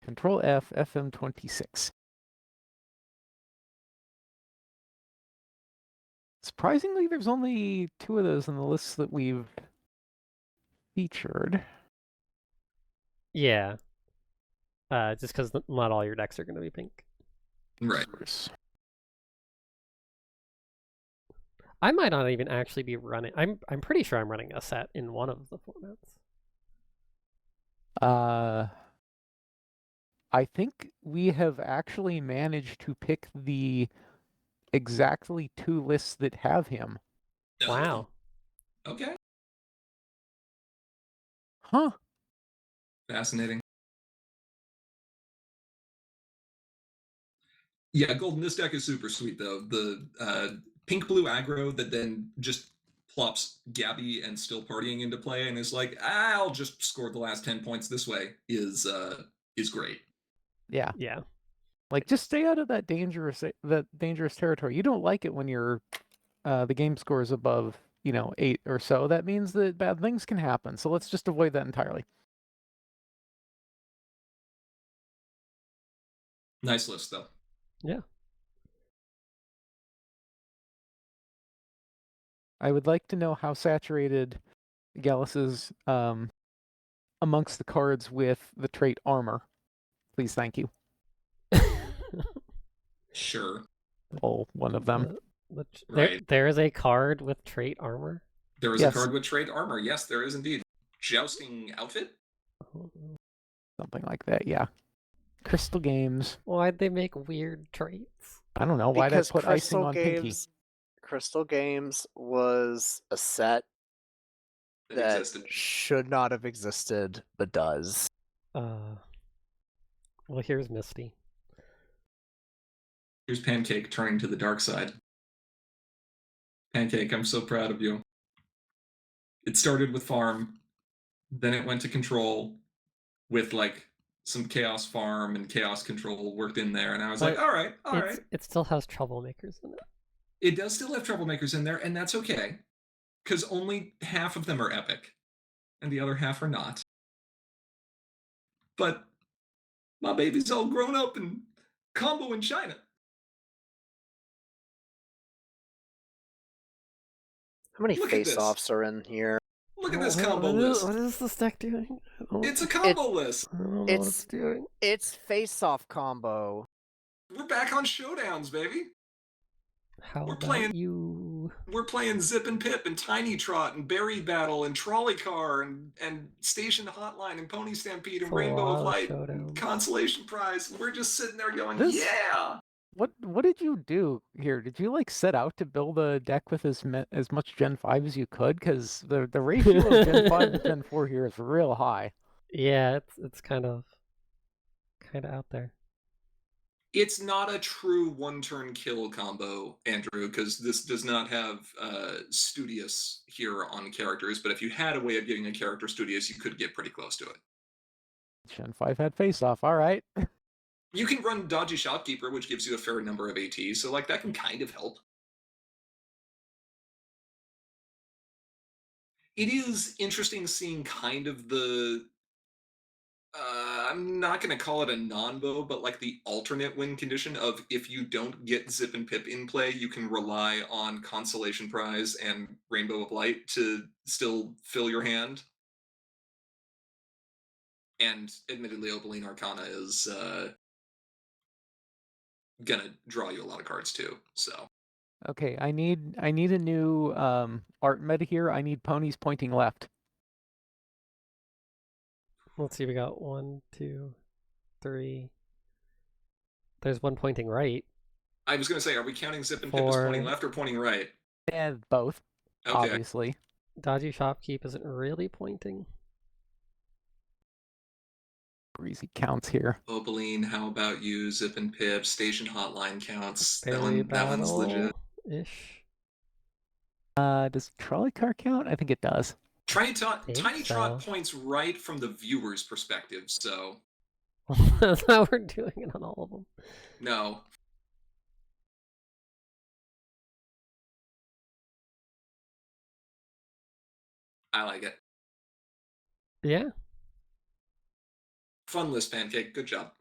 Speaker 3: Control F, FM26. Surprisingly, there's only 2 of those in the lists that we've featured.
Speaker 2: Yeah. Just because not all your decks are going to be pink.
Speaker 1: Right.
Speaker 2: I might not even actually be running. I'm pretty sure I'm running a set in one of the formats.
Speaker 3: I think we have actually managed to pick the exactly 2 lists that have him.
Speaker 1: No.
Speaker 2: Wow.
Speaker 1: Okay.
Speaker 3: Huh.
Speaker 1: Fascinating. Yeah, Golden, this deck is super sweet, though. The pink-blue aggro that then just plops Gabby and Still Partying into play and is like, I'll just score the last 10 points this way is great.
Speaker 3: Yeah.
Speaker 2: Yeah.
Speaker 3: Like, just stay out of that dangerous territory. You don't like it when the game score is above, 8 or so. That means that bad things can happen. So let's just avoid that entirely.
Speaker 1: Nice list, though.
Speaker 2: Yeah.
Speaker 3: I would like to know how saturated Gallus is amongst the cards with the trait armor. Please, thank you.
Speaker 1: Sure.
Speaker 3: Oh, one of them.
Speaker 1: Right.
Speaker 2: There is a card with trait armor.
Speaker 1: There is
Speaker 3: Yes.
Speaker 1: a card with trait armor. Yes, there is indeed. Jousting outfit?
Speaker 3: Something like that, yeah. Crystal Games.
Speaker 2: Why'd they make weird traits?
Speaker 3: I don't know. Why'd I
Speaker 4: Because
Speaker 3: put icing on Pinky?
Speaker 4: Crystal Games was a set that
Speaker 1: existed.
Speaker 4: should not have existed, but does.
Speaker 2: Well, here's Misty.
Speaker 1: Here's Pancake turning to the dark side. Pancake, I'm so proud of you. It started with farm, then it went to control with like some chaos farm and chaos control worked in there, and I was
Speaker 2: But
Speaker 1: like, all right.
Speaker 2: It still has troublemakers in it.
Speaker 1: It does still have troublemakers in there, and that's okay. Because only half of them are epic, and the other half are not. But my baby's all grown up and combo in China.
Speaker 4: How many
Speaker 1: Look at this.
Speaker 4: face-offs are in here?
Speaker 1: Look at this combo list.
Speaker 2: What is this deck doing?
Speaker 1: It's a combo list.
Speaker 2: I don't know what it's doing.
Speaker 4: It's face-off combo.
Speaker 1: We're back on showdowns, baby.
Speaker 2: How
Speaker 1: We're
Speaker 2: about
Speaker 1: playing-
Speaker 2: you?
Speaker 1: We're playing Zip and Pip and Tiny Trot and Berry Battle and Trolley Car and Station Hotline and Pony Stampede and
Speaker 2: It's a
Speaker 1: Rainbow
Speaker 2: lot
Speaker 1: of
Speaker 2: of
Speaker 1: Light
Speaker 2: showdowns.
Speaker 1: and Consolation Prize. We're just sitting there going,
Speaker 3: This-
Speaker 1: yeah.
Speaker 3: What did you do here? Did you like set out to build a deck with as much Gen 5 as you could? Because the ratio of Gen 5 to Gen 4 here is real high.
Speaker 2: Yeah, it's kind of out there.
Speaker 1: It's not a true one-turn kill combo, Andrew, because this does not have Studious here on characters, but if you had a way of getting a character Studious, you could get pretty close to it.
Speaker 3: Gen 5 had face off. All right.
Speaker 1: You can run Dodgy Shopkeeper, which gives you a fair number of AT, so like that can kind of help. It is interesting seeing kind of the I'm not going to call it a non-bow, but like the alternate win condition of if you don't get Zip and Pip in play, you can rely on Consolation Prize and Rainbow of Light to still fill your hand. And admittedly, Opaline Arcana is gonna draw you a lot of cards too. So
Speaker 3: Okay, I need a new art meta here. I need ponies pointing left.
Speaker 2: Let's see, we got 1, 2, 3. There's one pointing right.
Speaker 1: I was gonna say, are we counting Zip and Pip as pointing left or pointing right?
Speaker 3: And both,
Speaker 1: Okay.
Speaker 3: obviously.
Speaker 2: Dodgy Shopkeep isn't really pointing.
Speaker 3: Breezy counts here.
Speaker 1: Opaline, how about you? Zip and Pip, Station Hotline counts.
Speaker 2: Berry
Speaker 1: That one's legit.
Speaker 2: Battle-ish.
Speaker 3: Does Trolley Car count? I think it does.
Speaker 1: Tiny
Speaker 2: think
Speaker 1: Trot
Speaker 2: so.
Speaker 1: points right from the viewer's perspective, so
Speaker 2: That's how we're doing it on all of them.
Speaker 1: no. I like it.
Speaker 2: Yeah.
Speaker 1: Fun list, Pancake. Good job.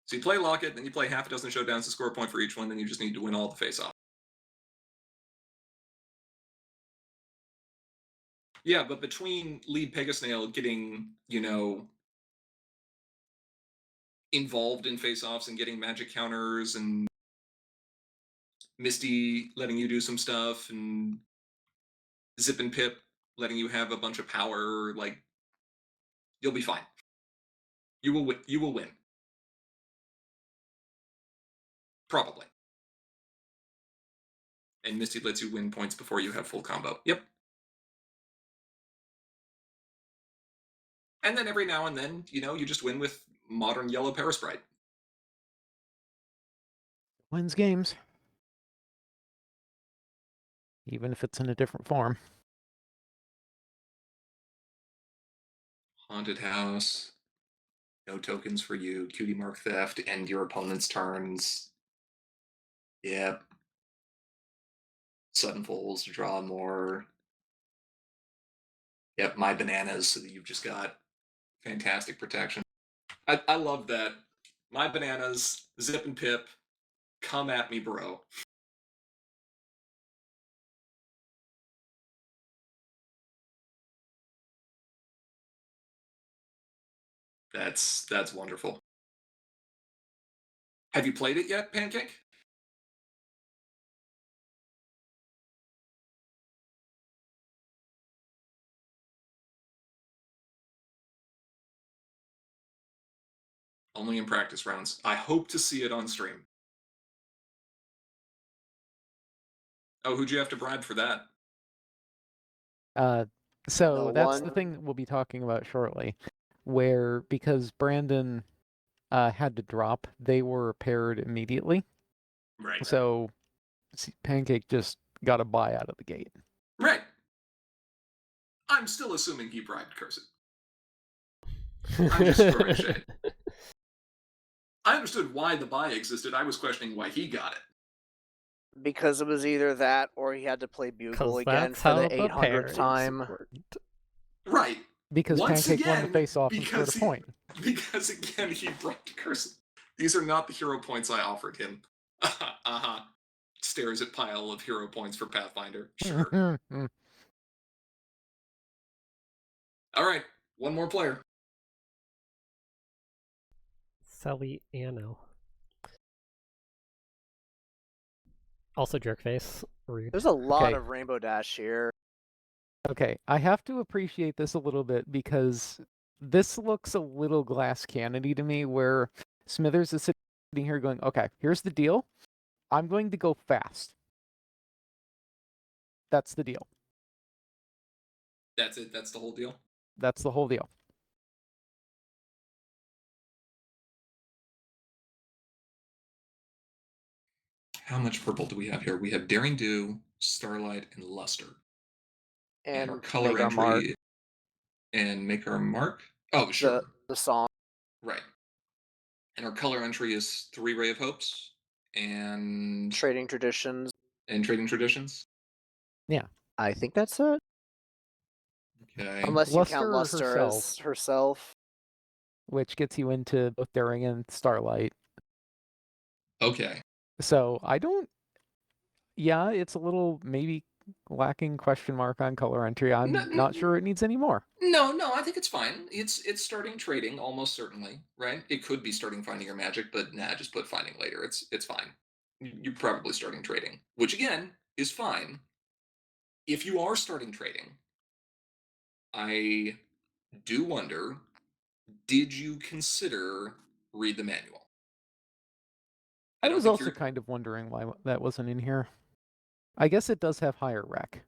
Speaker 1: So you play Locket, then you play half a dozen showdowns to score a point for each one, then you just need to win all the face-off. Yeah, but between Lead Pegasnail getting, involved in face-offs and getting magic counters and Misty letting you do some stuff and Zip and Pip letting you have a bunch of power, like, you'll be fine. You will win. Probably. And Misty lets you win points before you have full combo. Yep. And then every now and then, you just win with modern yellow Parasprite.
Speaker 3: Wins games. Even if it's in a different form.
Speaker 1: Haunted House. No tokens for you. Cutie Mark Theft. End your opponent's turns. Yep. Sudden Folds to draw more. Yep, My Bananas, so that you've just got fantastic protection. I love that. My Bananas, Zip and Pip, come at me, bro. That's wonderful. Have you played it yet, Pancake? Only in practice rounds. I hope to see it on stream. Oh, who'd you have to bribe for that?
Speaker 3: So
Speaker 4: No
Speaker 3: that's the
Speaker 4: one.
Speaker 3: thing that we'll be talking about shortly, where because Brandon had to drop, they were paired immediately.
Speaker 1: Right.
Speaker 3: So Pancake just got a buy out of the gate.
Speaker 1: Right. I'm still assuming he bribed Cursit. I'm just throwing shade. I understood why the buy existed. I was questioning why he got it.
Speaker 4: Because it was either that or he had to play Bugle again
Speaker 2: that's
Speaker 4: for
Speaker 2: how
Speaker 4: the
Speaker 2: the
Speaker 4: 800th
Speaker 2: pairings
Speaker 4: time.
Speaker 2: worked.
Speaker 1: Right.
Speaker 3: Because
Speaker 1: Once
Speaker 3: Pancake won the
Speaker 1: again,
Speaker 3: face-off and scored a
Speaker 1: because
Speaker 3: point.
Speaker 1: Because again, he bribed Cursit. These are not the hero points I offered him. Uh-huh. Stares at pile of hero points for Pathfinder. Sure. All right. One more player.
Speaker 2: Celiano. Also Jerkface. Rude.
Speaker 4: There's a lot
Speaker 3: Okay.
Speaker 4: of Rainbow Dash here.
Speaker 3: Okay, I have to appreciate this a little bit because this looks a little glass cannony to me, where Smithers is sitting here going, okay, here's the deal. I'm going to go fast. That's the deal.
Speaker 1: That's it. That's the whole deal.
Speaker 3: That's the whole deal.
Speaker 1: How much purple do we have here? We have Daring Do, Starlight, and Luster. And our color
Speaker 4: Make Our
Speaker 1: entry
Speaker 4: Mark.
Speaker 1: and Make Our Mark. Oh, sure.
Speaker 4: The song.
Speaker 1: Right. And our color entry is 3 Ray of Hopes and
Speaker 4: Trading Traditions.
Speaker 1: Trading Traditions.
Speaker 3: Yeah.
Speaker 4: I think that's it.
Speaker 1: Okay.
Speaker 4: Unless you count
Speaker 3: Luster
Speaker 4: Luster as herself.
Speaker 3: Which gets you into both Daring and Starlight.
Speaker 1: Okay.
Speaker 3: So I don't. Yeah, it's a little maybe lacking question mark on color entry. I'm not sure it needs any more.
Speaker 1: No, I think it's fine. It's starting trading almost certainly, right? It could be starting Finding Your Magic, but nah, just put Finding later. It's fine. You're probably starting trading, which again is fine. If you are starting trading, I do wonder, did you consider read the manual?
Speaker 3: I was also kind of wondering why that wasn't in here. I guess it does have higher rec.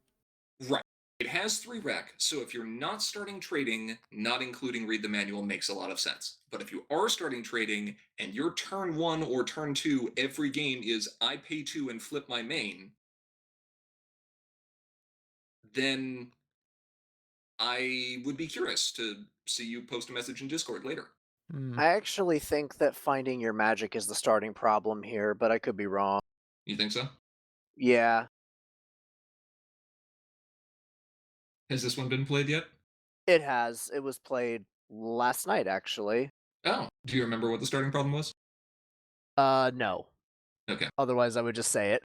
Speaker 1: Right. It has 3 rec, so if you're not starting trading, not including read the manual makes a lot of sense. But if you are starting trading and your turn 1 or turn 2 every game is I pay 2 and flip my main, then I would be curious to see you post a message in Discord later.
Speaker 3: Hmm.
Speaker 4: I actually think that finding your magic is the starting problem here, but I could be wrong.
Speaker 1: You think so?
Speaker 4: Yeah,
Speaker 1: Has this one been played yet?
Speaker 4: it has. It was played last night, actually.
Speaker 1: Oh, do you remember what the starting problem was?
Speaker 4: No.
Speaker 1: Okay,
Speaker 4: Otherwise, I would just say it.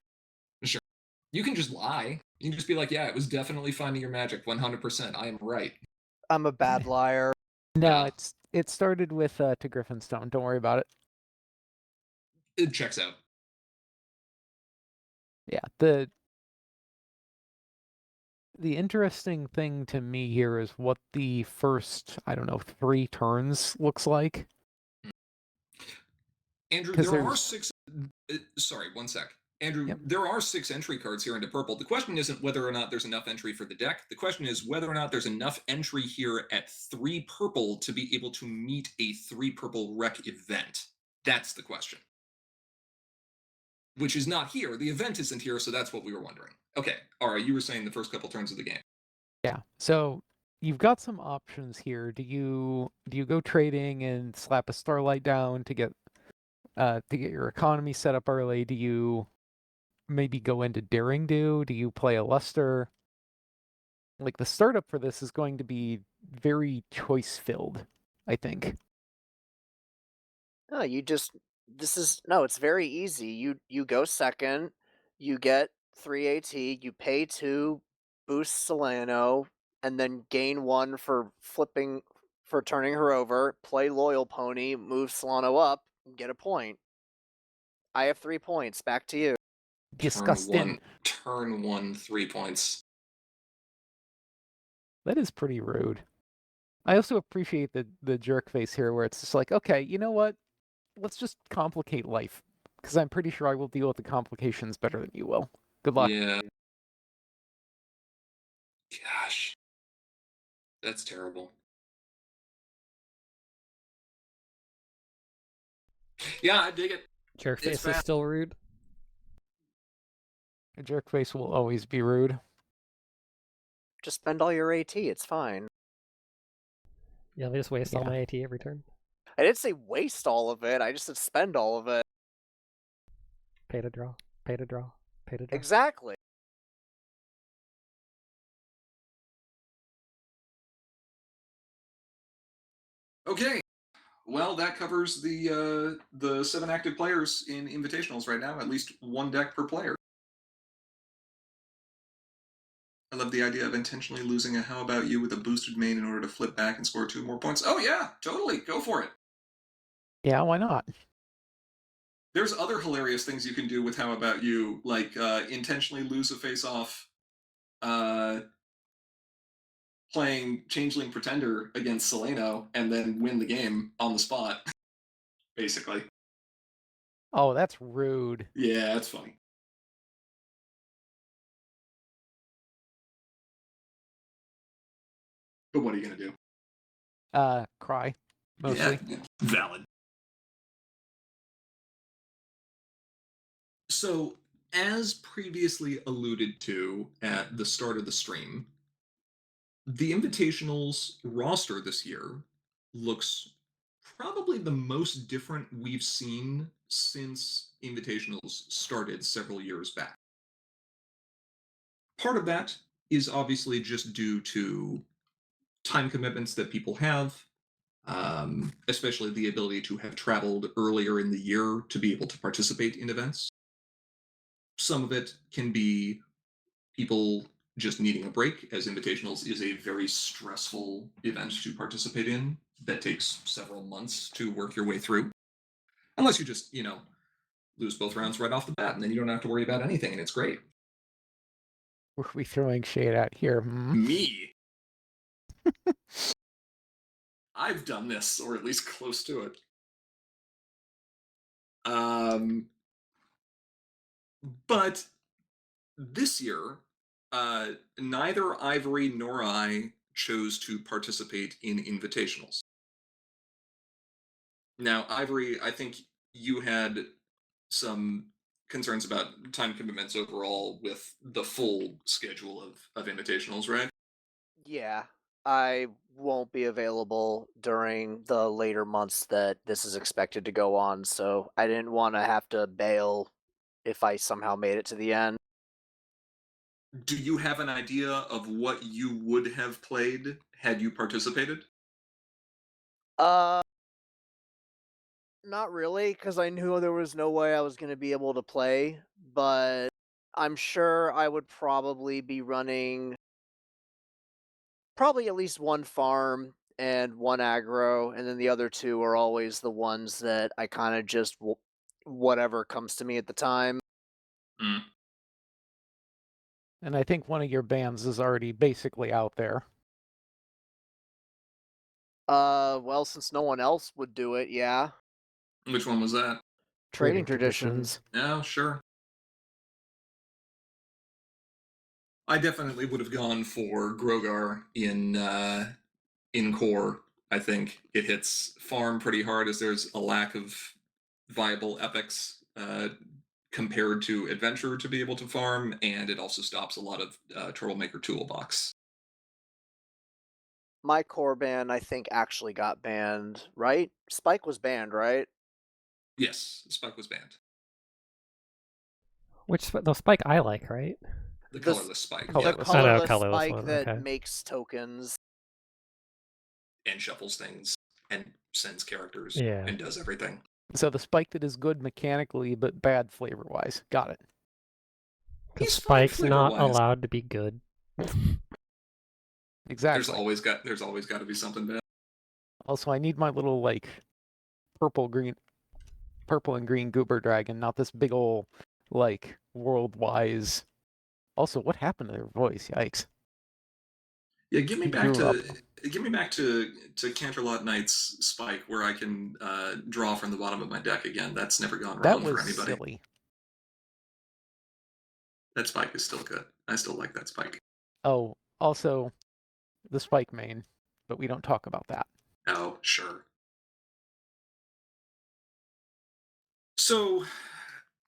Speaker 1: sure. You can just lie. You can just be like, yeah, it was definitely finding your magic 100%. I am right.
Speaker 4: I'm a bad liar.
Speaker 3: No,
Speaker 1: Ah,
Speaker 3: it started with to Griffinstone. Don't worry about it.
Speaker 1: it checks out.
Speaker 3: Yeah, the interesting thing to me here is what the first, I don't know, 3 turns looks like.
Speaker 1: Andrew,
Speaker 3: 'Cause
Speaker 1: there are
Speaker 3: there's
Speaker 1: 6. Sorry, one sec. Andrew,
Speaker 3: Yep.
Speaker 1: there are 6 entry cards here into purple. The question isn't whether or not there's enough entry for the deck. The question is whether or not there's enough entry here at 3 purple to be able to meet a 3 purple rec event. That's the question. Which is not here. The event isn't here, so that's what we were wondering. Okay, all right, you were saying the first couple turns of the game.
Speaker 3: Yeah. So you've got some options here. Do you go trading and slap a starlight down to get your economy set up early? Do you maybe go into daring do? Do you play a luster? Like the startup for this is going to be very choice filled, I think.
Speaker 4: No, it's very easy. You go second, you get 3 AT, you pay 2, boost Solano, and then gain 1 for turning her over, play Loyal Pony, move Solano up, and get a point. I have 3 points. Back to you.
Speaker 3: Disgusting.
Speaker 1: Turn 1, 3 points.
Speaker 3: That is pretty rude. I also appreciate the jerk face here where it's just like, okay, you know what? Let's just complicate life. Because I'm pretty sure I will deal with the complications better than you will. Good luck.
Speaker 1: Yeah. Gosh. That's terrible. Yeah, I dig it.
Speaker 2: Jerk
Speaker 1: It's
Speaker 2: face is
Speaker 1: fast.
Speaker 2: still rude.
Speaker 3: A jerk face will always be rude.
Speaker 4: Just spend all your AT, it's fine.
Speaker 2: Yeah, they just waste all
Speaker 3: Yeah.
Speaker 2: my AT every turn.
Speaker 4: I didn't say waste all of it, I just said spend all of it.
Speaker 2: Pay to draw. Pay to draw. Pay to draw.
Speaker 4: Exactly.
Speaker 1: Okay. Well, that covers the 7 active players in Invitationals right now. At least 1 deck per player. I love the idea of intentionally losing a How About You with a boosted main in order to flip back and score 2 more points. Oh yeah, totally. Go for it.
Speaker 3: Yeah, why not?
Speaker 1: There's other hilarious things you can do with How About You, like intentionally lose a face-off playing Changeling Pretender against Seleno and then win the game on the spot, basically.
Speaker 3: Oh, that's rude.
Speaker 1: Yeah, that's funny. But what are you going to do?
Speaker 3: Cry. Mostly.
Speaker 1: Yeah, valid. So, as previously alluded to at the start of the stream, the Invitationals roster this year looks probably the most different we've seen since Invitationals started several years back. Part of that is obviously just due to time commitments that people have, especially the ability to have traveled earlier in the year to be able to participate in events. Some of it can be people just needing a break, as Invitationals is a very stressful event to participate in that takes several months to work your way through. Unless you just, lose both rounds right off the bat, and then you don't have to worry about anything, and it's great.
Speaker 3: Were we throwing shade out here?
Speaker 1: Me. I've done this, or at least close to it. But this year, Neither Ivory nor I chose to participate in invitationals. Now, Ivory, I think you had some concerns about time commitments overall with the full schedule of invitationals, right?
Speaker 4: Yeah, I won't be available during the later months that this is expected to go on, so I didn't want to have to bail if I somehow made it to the end.
Speaker 1: Do you have an idea of what you would have played had you participated?
Speaker 4: Uh, Not really, because I knew there was no way I was going to be able to play, but I'm sure I would probably be running probably at least one farm and one aggro, and then the other two are always the ones that I kind of just whatever comes to me at the time.
Speaker 1: Mm.
Speaker 3: And I think one of your bands is already basically out there.
Speaker 4: Well, since no one else would do it, yeah.
Speaker 1: Which one was that?
Speaker 4: Trading traditions.
Speaker 1: Yeah, sure. I definitely would have gone for Grogar in core. I think it hits farm pretty hard as there's a lack of viable epics compared to adventure to be able to farm, and it also stops a lot of Troublemaker toolbox.
Speaker 4: My core ban, I think, actually got banned, right? Spike was banned, right?
Speaker 1: Yes, Spike was banned.
Speaker 2: The spike I like, right?
Speaker 1: The
Speaker 4: The
Speaker 1: colorless Spike,
Speaker 4: The
Speaker 3: Colorless.
Speaker 2: I know,
Speaker 4: colorless
Speaker 2: colorless
Speaker 4: spike
Speaker 2: one,
Speaker 4: that
Speaker 2: okay.
Speaker 4: makes tokens.
Speaker 1: and shuffles things and sends characters
Speaker 2: Yeah.
Speaker 1: and does everything.
Speaker 3: So the spike that is good mechanically but bad flavor-wise. Got it.
Speaker 2: Because
Speaker 1: He's fine
Speaker 2: Spike's not
Speaker 1: flavor-wise.
Speaker 2: allowed to be good.
Speaker 3: Exactly.
Speaker 1: There's always got to be something bad.
Speaker 3: Also, I need my little like purple and green goober dragon, not this big ol' like world-wise. Also, what happened to their voice? Yikes.
Speaker 1: Yeah, give me
Speaker 3: He
Speaker 1: back
Speaker 3: grew up.
Speaker 1: to Canterlot Knight's Spike, where I can draw from the bottom of my deck again. That's never gone
Speaker 3: That
Speaker 1: wrong
Speaker 3: was
Speaker 1: for anybody.
Speaker 3: silly.
Speaker 1: That Spike is still good. I still like that Spike.
Speaker 3: Oh, also the spike main, but we don't talk about that.
Speaker 1: Oh, sure. So,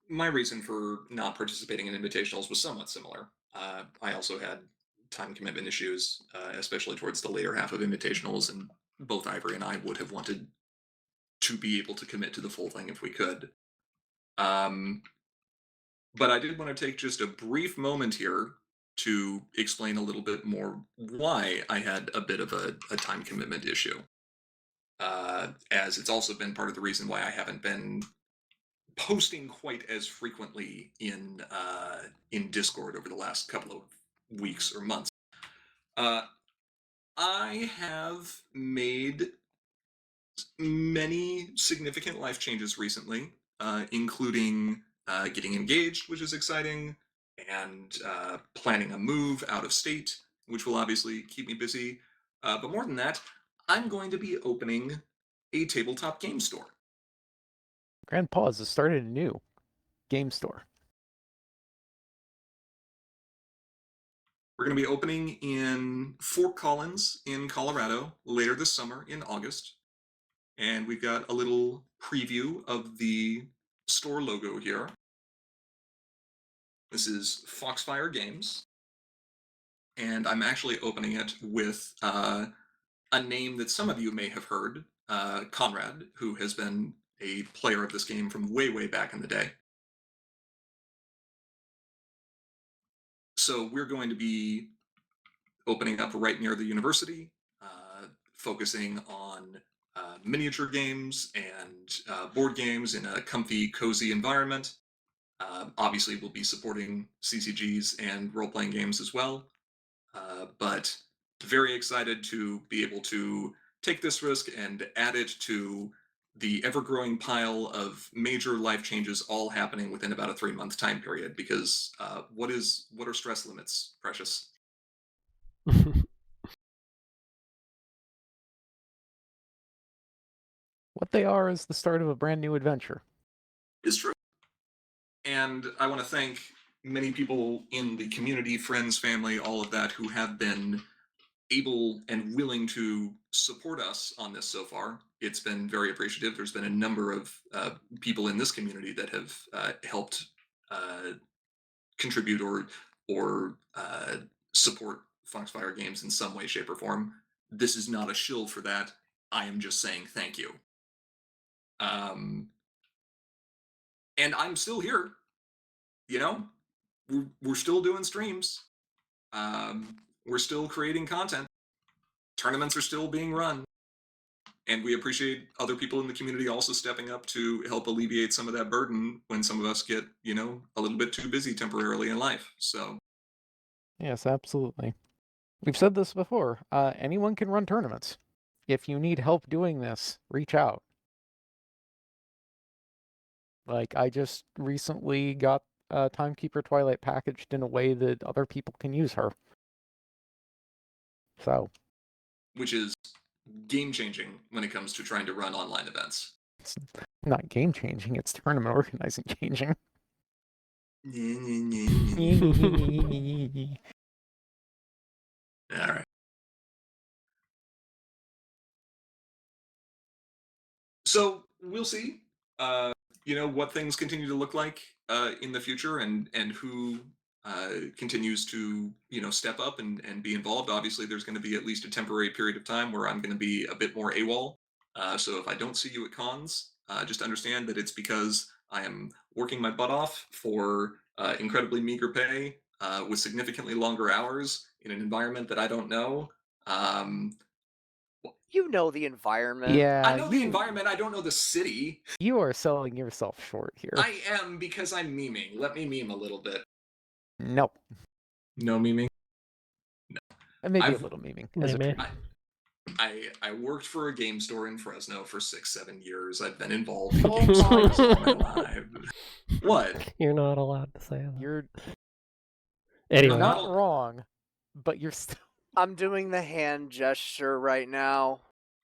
Speaker 1: my reason for not participating in invitationals was somewhat similar. I also had time commitment issues, especially towards the later half of invitationals, and both Ivory and I would have wanted to be able to commit to the full thing if we could. But I did want to take just a brief moment here to explain a little bit more why I had a bit of a time commitment issue. As it's also been part of the reason why I haven't been posting quite as frequently in Discord over the last couple of weeks or months. Uh, I have made many significant life changes recently, including getting engaged, which is exciting, and planning a move out of state, which will obviously keep me busy. But more than that, I'm going to be opening a tabletop game store.
Speaker 3: Grand Paws has started a new game store.
Speaker 1: We're going to be opening in Fort Collins in Colorado later this summer in August. And we've got a little preview of the store logo here. This is Foxfire Games. And I'm actually opening it with a name that some of you may have heard, Conrad, who has been a player of this game from way, way back in the day. So we're going to be opening up right near the university, focusing on miniature games and board games in a comfy, cozy environment. Obviously, we'll be supporting CCGs and role-playing games as well, but very excited to be able to take this risk and add it to the ever-growing pile of major life changes all happening within about a 3-month time period, because what are stress limits, Precious?
Speaker 3: What they are is the start of a brand new adventure.
Speaker 1: Is true. And I want to thank many people in the community, friends, family, all of that, who have been able and willing to support us on this so far. It's been very appreciative. There's been a number of people in this community that have helped contribute or support Foxfire Games in some way, shape, or form. This is not a shill for that. I am just saying thank you. And I'm still here. You know, we're still doing streams. We're still creating content. Tournaments are still being run. And we appreciate other people in the community also stepping up to help alleviate some of that burden when some of us get, a little bit too busy temporarily in life. So,
Speaker 3: Yes, absolutely. We've said this before. Anyone can run tournaments. If you need help doing this, reach out. Like, I just recently got Timekeeper Twilight packaged in a way that other people can use her. So,
Speaker 1: which is game changing when it comes to trying to run online events.
Speaker 3: it's not game changing, it's tournament organizing changing.
Speaker 1: All right. So we'll see, what things continue to look like in the future, and who continues to step up and be involved. Obviously, there's going to be at least a temporary period of time where I'm going to be a bit more AWOL. So if I don't see you at cons, just understand that it's because I am working my butt off for incredibly meager pay with significantly longer hours in an environment that I don't know.
Speaker 4: You know the environment.
Speaker 3: Yeah,
Speaker 1: I know the environment. I don't know the city.
Speaker 3: You are selling yourself short here.
Speaker 1: I am, because I'm memeing. Let me meme a little bit.
Speaker 3: No.
Speaker 1: No memeing?
Speaker 3: Maybe
Speaker 1: I've-
Speaker 3: a little memeing.
Speaker 2: Maybe.
Speaker 1: I worked for a game store in Fresno for 6-7 years. I've been involved in
Speaker 4: Oh
Speaker 1: game
Speaker 4: my
Speaker 1: stores all my life. What?
Speaker 2: You're not allowed to say that.
Speaker 3: You're
Speaker 2: Anyway,
Speaker 3: not wrong, but you're still...
Speaker 4: I'm doing the hand gesture right now.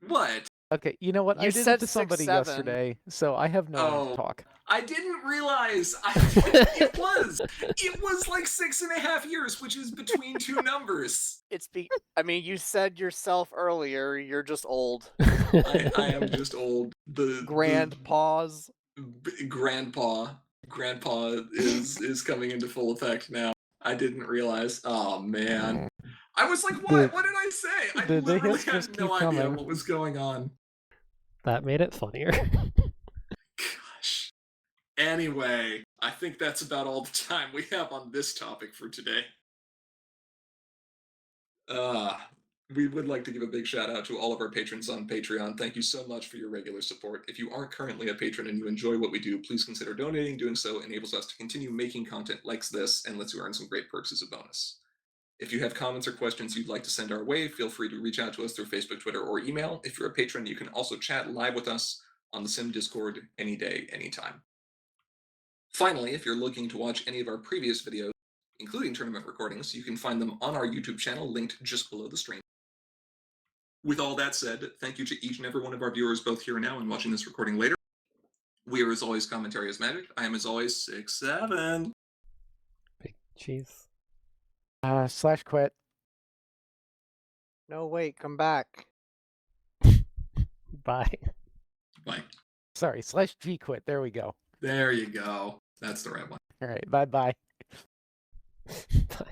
Speaker 1: What?
Speaker 3: Okay, you know what?
Speaker 4: You
Speaker 3: I did it
Speaker 4: said
Speaker 3: to somebody
Speaker 4: 6-7.
Speaker 3: yesterday, so I have no one
Speaker 1: Oh.
Speaker 3: to talk.
Speaker 1: I didn't realize. It was like 6.5 years, which is between two numbers.
Speaker 4: I mean, you said yourself earlier, you're just old.
Speaker 1: I am just old.
Speaker 4: Grand pause.
Speaker 1: Grandpa is coming into full effect now. I didn't realize. Oh man, I was like, what? What did I say? I
Speaker 3: the
Speaker 1: literally
Speaker 3: hits
Speaker 1: had
Speaker 3: just
Speaker 1: no
Speaker 3: keep
Speaker 1: idea
Speaker 3: coming.
Speaker 1: what was going on.
Speaker 2: that made it funnier.
Speaker 1: Gosh. Anyway, I think that's about all the time we have on this topic for today. We would like to give a big shout out to all of our patrons on Patreon. Thank you so much for your regular support. If you aren't currently a patron and you enjoy what we do, please consider donating. Doing so enables us to continue making content like this and lets you earn some great perks as a bonus. If you have comments or questions you'd like to send our way, feel free to reach out to us through Facebook, Twitter, or email. If you're a patron, you can also chat live with us on the Sim Discord any day, anytime. Finally, if you're looking to watch any of our previous videos, including tournament recordings, you can find them on our YouTube channel linked just below the stream. With all that said, thank you to each and every one of our viewers, both here and now and watching this recording later. We are, as always, Commentary is Magic. I am, as always, 6-7.
Speaker 2: Big cheese.
Speaker 3: /quit.
Speaker 4: No, wait, come back.
Speaker 2: Bye.
Speaker 1: Bye.
Speaker 3: Sorry, /G quit. There we go.
Speaker 1: There you go. That's the right one.
Speaker 3: All right, bye-bye.
Speaker 2: Bye.